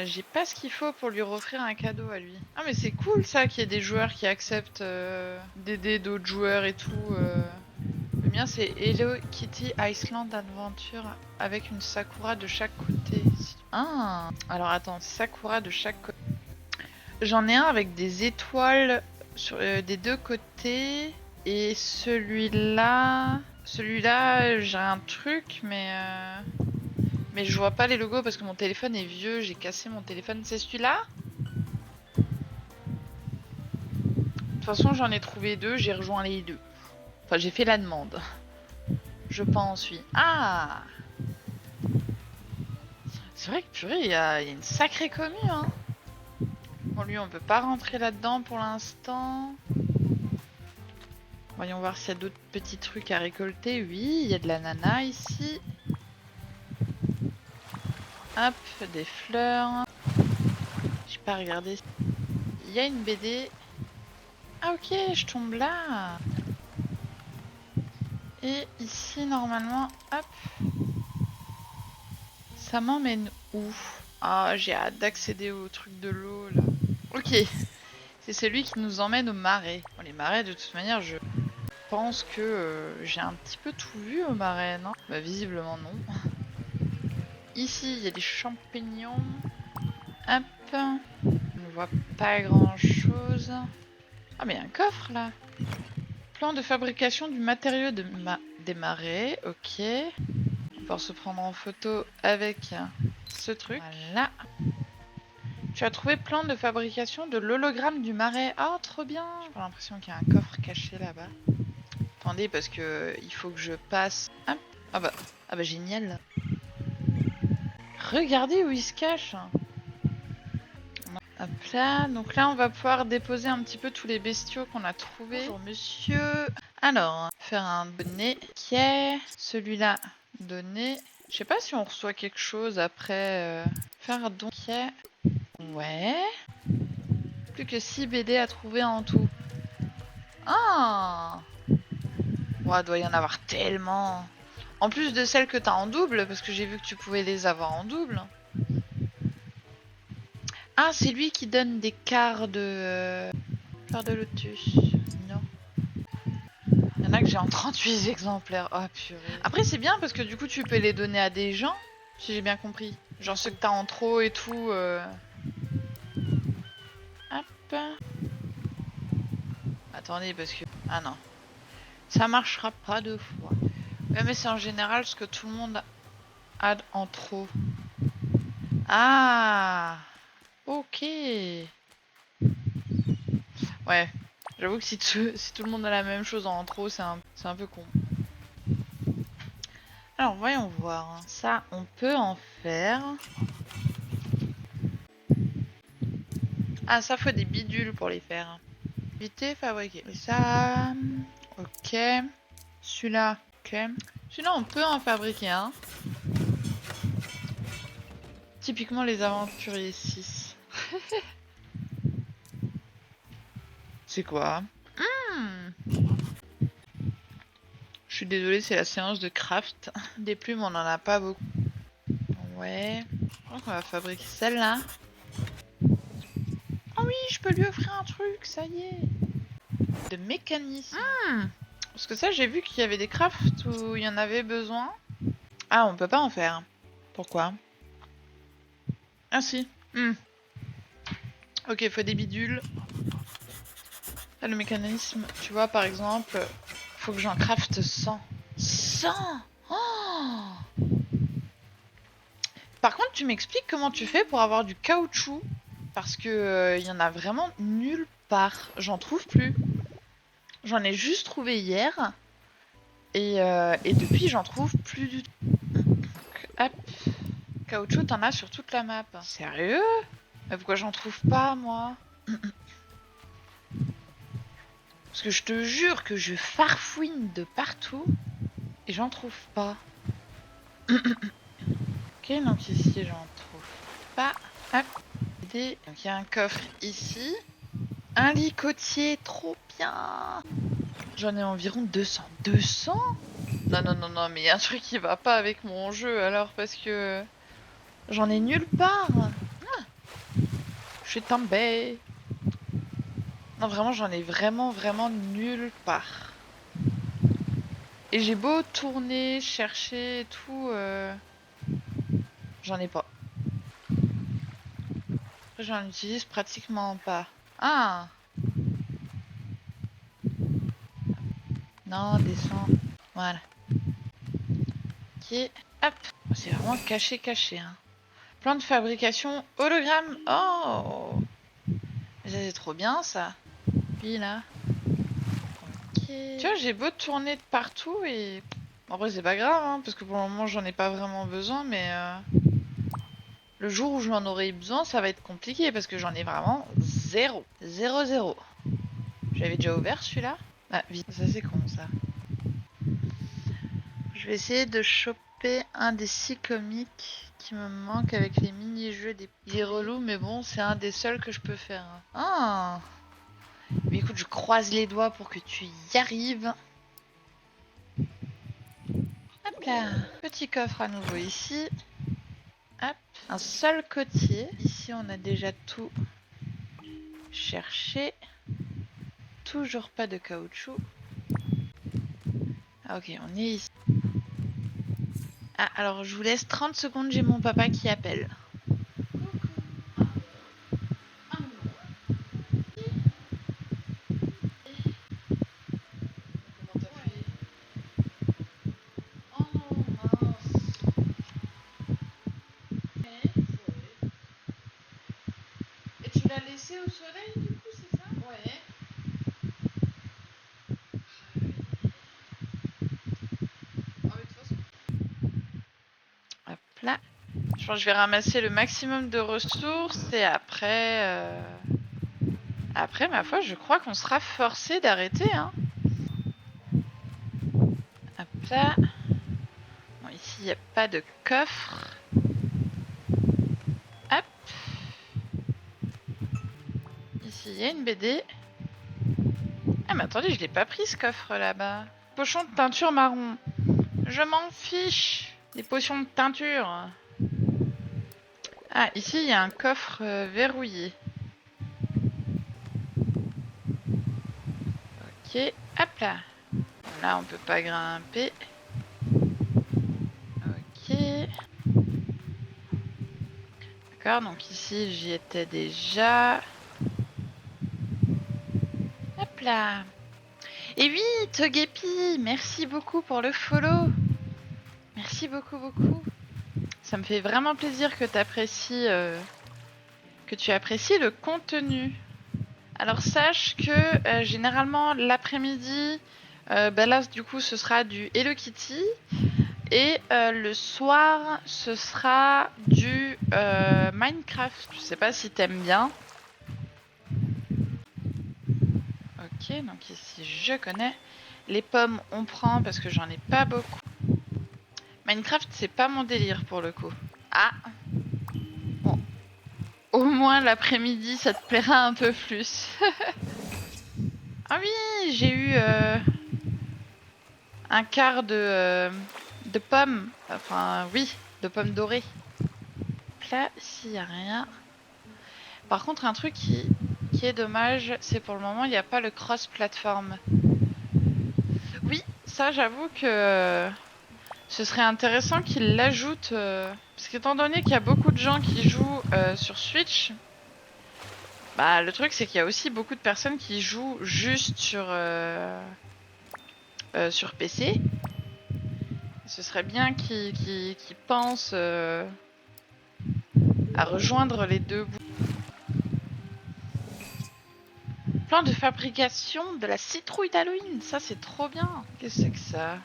J'ai pas ce qu'il faut pour lui offrir un cadeau à lui. Ah mais c'est cool ça qu'il y ait des joueurs qui acceptent d'aider d'autres joueurs et tout. Le mien c'est Hello Kitty Iceland Adventure avec une Sakura de chaque côté. Ah, alors attends, Sakura de chaque côté. J'en ai un avec des étoiles sur, des deux côtés. Et celui-là... Celui-là, j'ai un truc, mais je vois pas les logos parce que mon téléphone est vieux. J'ai cassé mon téléphone. C'est celui-là? De toute façon, j'en ai trouvé 2. J'ai rejoint les 2. Enfin, j'ai fait la demande. Je pense, oui. Ah! C'est vrai que purée, il y a une sacrée commu, hein. Bon, lui, on peut pas rentrer là-dedans pour l'instant. Voyons voir s'il y a d'autres petits trucs à récolter. Oui, il y a de l'ananas ici. Hop, des fleurs. J'ai pas regardé. Il y a une BD. Ah ok, je tombe là. Et ici, normalement, hop. Ça m'emmène où? Ah, j'ai hâte d'accéder au truc de l'eau, là. Ok. C'est celui qui nous emmène au marais. Bon, les marais, de toute manière, je pense que j'ai un petit peu tout vu au marais, non? Bah, visiblement, non. Ici, il y a des champignons. Hop. On ne voit pas grand-chose. Ah, mais il y a un coffre, là. Plan de fabrication du matériau des marais. Ok. Pour se prendre en photo avec ce truc. Voilà. Tu as trouvé plan de fabrication de l'hologramme du marais. Ah, trop bien. J'ai l'impression qu'il y a un coffre caché là-bas. Attendez, parce que il faut que je passe... Hop. Ah bah génial. Regardez où il se cache. Hop là, donc là on va pouvoir déposer un petit peu tous les bestiaux qu'on a trouvés. Bonjour monsieur. Alors, faire un donné. Ok, celui-là, donné. Je sais pas si on reçoit quelque chose après. Faire un don. Ok. Ouais. Plus que 6 BD à trouver en tout. Ah, ouais, doit y en avoir tellement. En plus de celles que t'as en double, parce que j'ai vu que tu pouvais les avoir en double. Ah, c'est lui qui donne des quarts de... Fleur de lotus. Non. Il y en a que j'ai en 38 exemplaires. Oh purée. Après, c'est bien parce que du coup, tu peux les donner à des gens, si j'ai bien compris. Genre ceux que t'as en trop et tout. Hop. Attendez, parce que... Ah non. Ça marchera pas deux fois. Ouais, mais c'est en général ce que tout le monde a en trop. Ah, ok. Ouais, j'avoue que si tout le monde a la même chose en trop, c'est un peu con. Alors, voyons voir. Ça, on peut en faire. Ah, ça, faut des bidules pour les faire. Éviter, fabriquer. Et ça... Ok. Celui-là, ok. Celui-là, on peut en fabriquer un. Typiquement les aventuriers 6. C'est quoi? Je suis désolée, c'est la séance de craft. Des plumes, on en a pas beaucoup. Ouais. Donc on va fabriquer celle-là. Oh oui, je peux lui offrir un truc, ça y est. De mécanisme. Parce que ça, j'ai vu qu'il y avait des crafts où il y en avait besoin. Ah, on peut pas en faire. Pourquoi? Ah si. Ok, faut des bidules. Là, le mécanisme, tu vois, par exemple, faut que j'en crafte 100. 100 oh. Par contre, tu m'expliques comment tu fais pour avoir du caoutchouc? Parce que y en a vraiment nulle part. J'en trouve plus. J'en ai juste trouvé hier. Et depuis, j'en trouve plus du tout. Donc, hop. Caoutchouc, t'en as sur toute la map. Sérieux? Mais pourquoi j'en trouve pas, moi? Parce que je te jure que je farfouine de partout. Et j'en trouve pas. Ok, donc ici, j'en trouve pas. Hop. Donc il y a un coffre ici. Un lit côtier, trop bien. J'en ai environ 200. 200? Non, non, non, non, mais il y a un truc qui va pas avec mon jeu alors parce que j'en ai nulle part. Ah, je suis tombée. Non, vraiment, j'en ai vraiment nulle part. Et j'ai beau tourner, chercher et tout, j'en ai pas. Après, j'en utilise pratiquement pas. Ah! Non, descends. Voilà. Ok, hop. C'est vraiment caché, hein. Plan de fabrication hologramme. Oh! Mais ça, c'est trop bien, ça. Puis là. Ok. Tu vois, j'ai beau tourner de partout et... Après, c'est pas grave, hein, parce que pour le moment, j'en ai pas vraiment besoin, mais... Le jour où j'en aurai besoin, ça va être compliqué, parce que j'en ai vraiment zéro. Zéro, zéro. J'avais déjà ouvert celui-là. Ah, vite. Ça, c'est con, ça. Je vais essayer de choper un des 6 comiques qui me manque avec les mini-jeux des... Il est relou, mais bon, c'est un des seuls que je peux faire. Ah! Mais écoute, je croise les doigts pour que tu y arrives. Hop là. Petit coffre à nouveau ici. Hop. Un seul côtier. Ici, on a déjà tout cherché. Toujours pas de caoutchouc. Ah, ok, on est ici. Ah, alors je vous laisse 30 secondes, j'ai mon papa qui appelle. Je pense que je vais ramasser le maximum de ressources et après... Après, ma foi, je crois qu'on sera forcé d'arrêter. Hein. Hop là. Bon, ici, il n'y a pas de coffre. Hop. Ici, il y a une BD. Ah, mais attendez, je l'ai pas pris ce coffre là-bas. Pochon de teinture marron. Je m'en fiche. Des potions de teinture. Ah, ici, il y a un coffre verrouillé. Ok, hop là. Là, on peut pas grimper. Ok. D'accord, donc ici, j'y étais déjà. Hop là. Et oui, Togepi, merci beaucoup pour le follow. Merci beaucoup, beaucoup. Ça me fait vraiment plaisir que tu apprécies le contenu. Alors sache que généralement l'après-midi, là du coup ce sera du Hello Kitty et le soir ce sera du Minecraft. Je sais pas si t'aimes bien. Ok, donc ici je connais. Les pommes on prend parce que j'en ai pas beaucoup. Minecraft c'est pas mon délire pour le coup. Ah bon. Au moins l'après-midi ça te plaira un peu plus. Ah oui, j'ai eu un quart de pommes. Enfin, oui, de pommes dorées. Là, ici, il n'y a rien. Par contre, un truc qui est dommage, c'est pour le moment, il n'y a pas le cross-platform. Oui, ça, j'avoue que ce serait intéressant qu'ils l'ajoutent. Parce qu'étant donné qu'il y a beaucoup de gens qui jouent sur Switch, bah, le truc, c'est qu'il y a aussi beaucoup de personnes qui jouent juste sur PC. Ce serait bien qu'ils pensent à rejoindre les deux bouts. Plan de fabrication de la citrouille d'Halloween, ça c'est trop bien. Qu'est-ce que c'est que ça?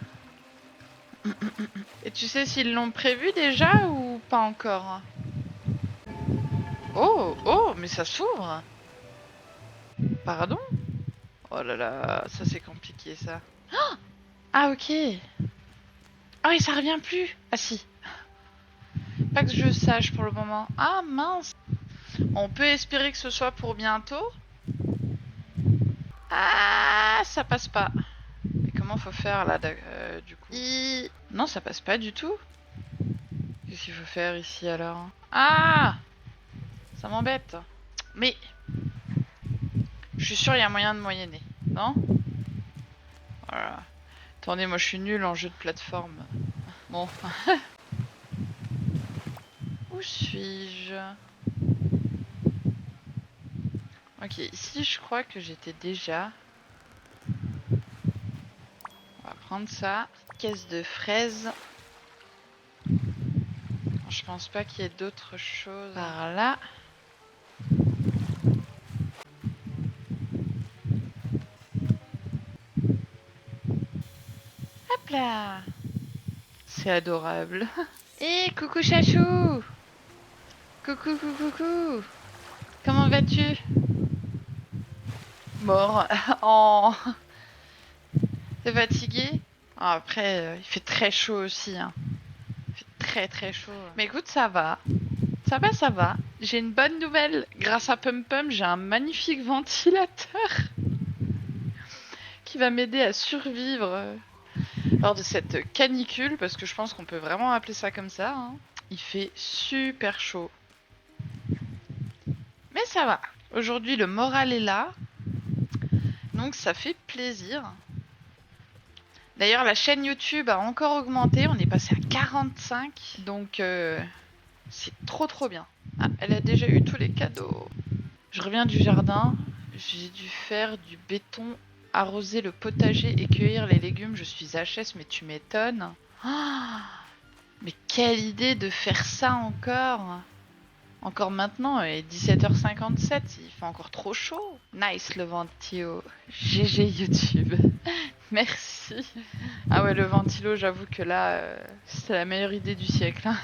Et tu sais s'ils l'ont prévu déjà ou pas encore? Oh, oh, mais ça s'ouvre. Pardon? Oh là là, ça c'est compliqué ça. Ah ok. Ah oui, ça revient plus. Ah si. Pas que je sache pour le moment. Ah mince. On peut espérer que ce soit pour bientôt. Ah, ça passe pas. Mais comment faut faire là du coup? Non, ça passe pas du tout. Qu'est-ce qu'il faut faire ici alors? Ah, ça m'embête. Mais je suis sûre il y a moyen de moyenner, non? Voilà. Attendez, moi je suis nulle en jeu de plateforme. Bon. Où suis-je? Ok, ici je crois que j'étais déjà. On va prendre ça. Caisse de fraises. Je pense pas qu'il y ait d'autres choses par là. Hop là! C'est adorable. Et coucou chachou! Coucou, coucou, coucou! Comment vas-tu? Mort. Oh. T'es fatigué? Ah, après, il fait très chaud aussi. Hein. Il fait très très chaud. Mais écoute, ça va. Ça va, ça va. J'ai une bonne nouvelle. Grâce à Pum Pum, j'ai un magnifique ventilateur qui va m'aider à survivre lors de cette canicule, parce que je pense qu'on peut vraiment appeler ça comme ça. Hein. Il fait super chaud. Mais ça va. Aujourd'hui, le moral est là. Donc ça fait plaisir. D'ailleurs, la chaîne YouTube a encore augmenté. On est passé à 45. Donc c'est trop trop bien. Ah, elle a déjà eu tous les cadeaux. Je reviens du jardin. J'ai dû faire du béton, arroser le potager et cueillir les légumes. Je suis HS, mais tu m'étonnes. Oh, mais quelle idée de faire ça encore! Encore maintenant, il est 17h57, il fait encore trop chaud. Nice le ventilo. GG YouTube. Merci. Ah ouais, le ventilo, j'avoue que là, c'est la meilleure idée du siècle. Hein.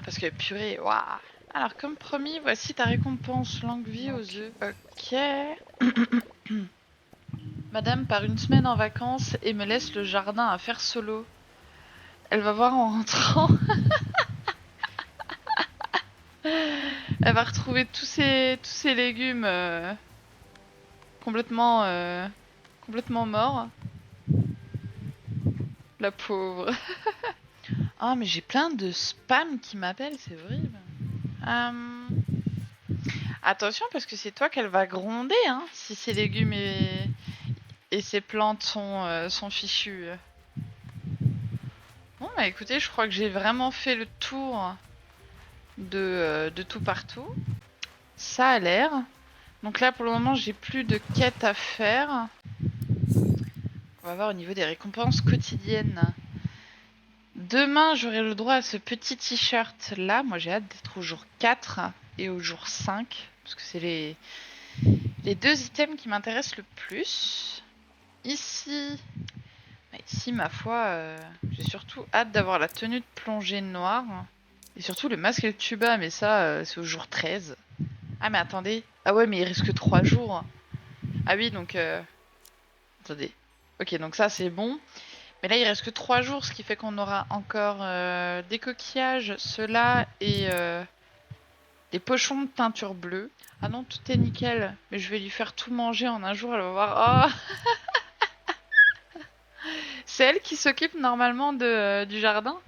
Parce que purée, waouh. Alors comme promis, voici ta récompense, longue vie aux œufs. Ok. Madame part une semaine en vacances et me laisse le jardin à faire solo. Elle va voir en rentrant. Elle va retrouver tous ces légumes complètement, complètement morts. La pauvre. Ah, mais j'ai plein de spam qui m'appellent, c'est horrible. Attention, parce que c'est toi qu'elle va gronder, hein, si ces légumes et ces plantes sont fichus. Bon, bah écoutez, je crois que j'ai vraiment fait le tour de tout partout. Ça a l'air. Donc là, pour le moment, j'ai plus de quêtes à faire. On va voir au niveau des récompenses quotidiennes. Demain, j'aurai le droit à ce petit t-shirt là. Moi, j'ai hâte d'être au jour 4 et au jour 5. Parce que c'est les deux items qui m'intéressent le plus. Ici, ma foi, j'ai surtout hâte d'avoir la tenue de plongée noire. Et surtout le masque et le tuba, mais ça, c'est au jour 13. Ah, mais attendez. Ah ouais, mais il reste que 3 jours. Ah oui, donc... Attendez. Ok, donc ça, c'est bon. Mais là, il reste que 3 jours, ce qui fait qu'on aura encore des coquillages, ceux-là, et des pochons de teinture bleue. Ah non, tout est nickel. Mais je vais lui faire tout manger en un jour, elle va voir. Oh. C'est elle qui s'occupe normalement du jardin.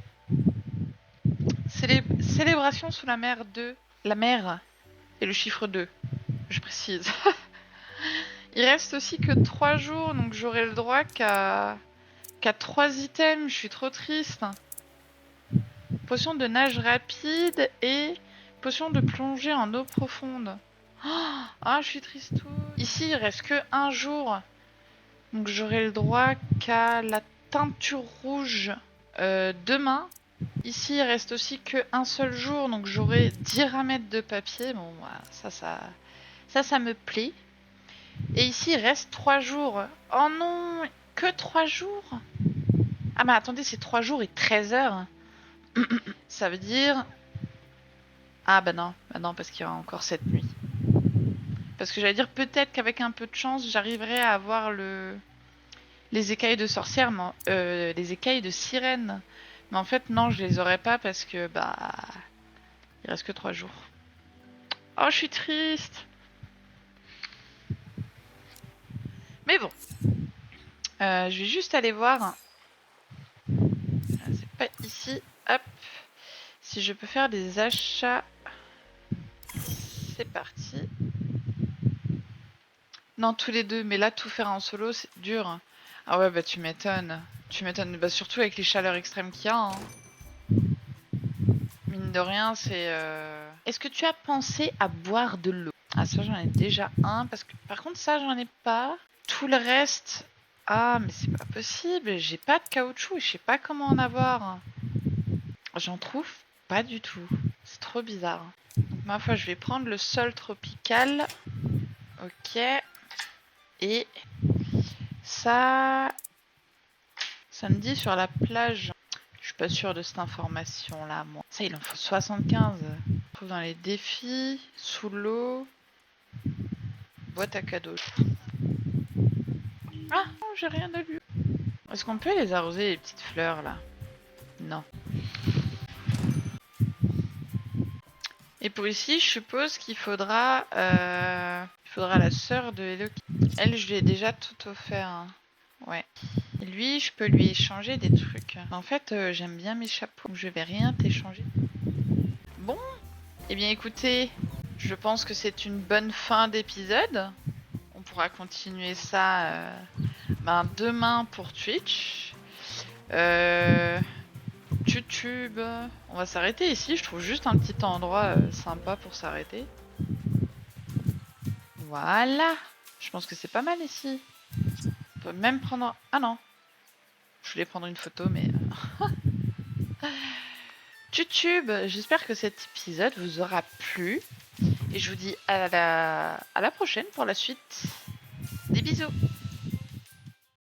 Célébration sous la mer 2. La mer et le chiffre 2, je précise. Il reste aussi que 3 jours, donc j'aurai le droit qu'à 3 items. Je suis trop triste. Potion de nage rapide et potion de plongée en eau profonde. Oh, ah, je suis triste. Ici, il reste que 1 jour. Donc j'aurai le droit qu'à la teinture rouge demain. Ici, il reste aussi que 1 seul jour. Donc j'aurai 10 ramettes de papier. Bon, voilà, ça me plaît. Et ici, il reste 3 jours. Oh non, que 3 jours. Ah mais attendez, c'est 3 jours et 13 heures. Ça veut dire... Ah bah non, parce qu'il y aura encore cette nuit. Parce que j'allais dire peut-être qu'avec un peu de chance, j'arriverai à avoir les écailles de sorcière, mais, les écailles de sirène. Mais en fait non, je les aurai pas parce que bah il reste que 3 jours. Oh, je suis triste. Mais bon, je vais juste aller voir. C'est pas ici. Hop. Si je peux faire des achats. C'est parti. Non, tous les deux, mais là, tout faire en solo, c'est dur. Ah ouais, bah tu m'étonnes. Tu m'étonnes, bah surtout avec les chaleurs extrêmes qu'il y a. Hein. Mine de rien, c'est... Est-ce que tu as pensé à boire de l'eau? Ah, ça, j'en ai déjà un, parce que... Par contre, ça, j'en ai pas. Tout le reste... Ah, mais c'est pas possible. J'ai pas de caoutchouc et je sais pas comment en avoir. J'en trouve pas du tout. C'est trop bizarre. Donc, ma foi, je vais prendre le sol tropical. Ok. Et ça me dit sur la plage. Je suis pas sûre de cette information là, moi. Ça, il en faut 75. On trouve dans les défis, sous l'eau, boîte à cadeaux. Ah, non, j'ai rien de lui. Est-ce qu'on peut les arroser les petites fleurs là? Non. Et pour ici, je suppose qu'il faudra, la sœur de Hello. Elle, je lui ai déjà tout offert. Hein. Ouais. Et lui, je peux lui échanger des trucs. En fait, j'aime bien mes chapeaux, donc je vais rien t'échanger. Bon, eh bien écoutez, je pense que c'est une bonne fin d'épisode. On pourra continuer ça demain pour Twitch. YouTube. On va s'arrêter ici. Je trouve juste un petit endroit sympa pour s'arrêter. Voilà. Je pense que c'est pas mal ici. On peut même prendre... Ah non. Je voulais prendre une photo, mais... YouTube, j'espère que cet épisode vous aura plu. Et je vous dis à la prochaine pour la suite. Des bisous.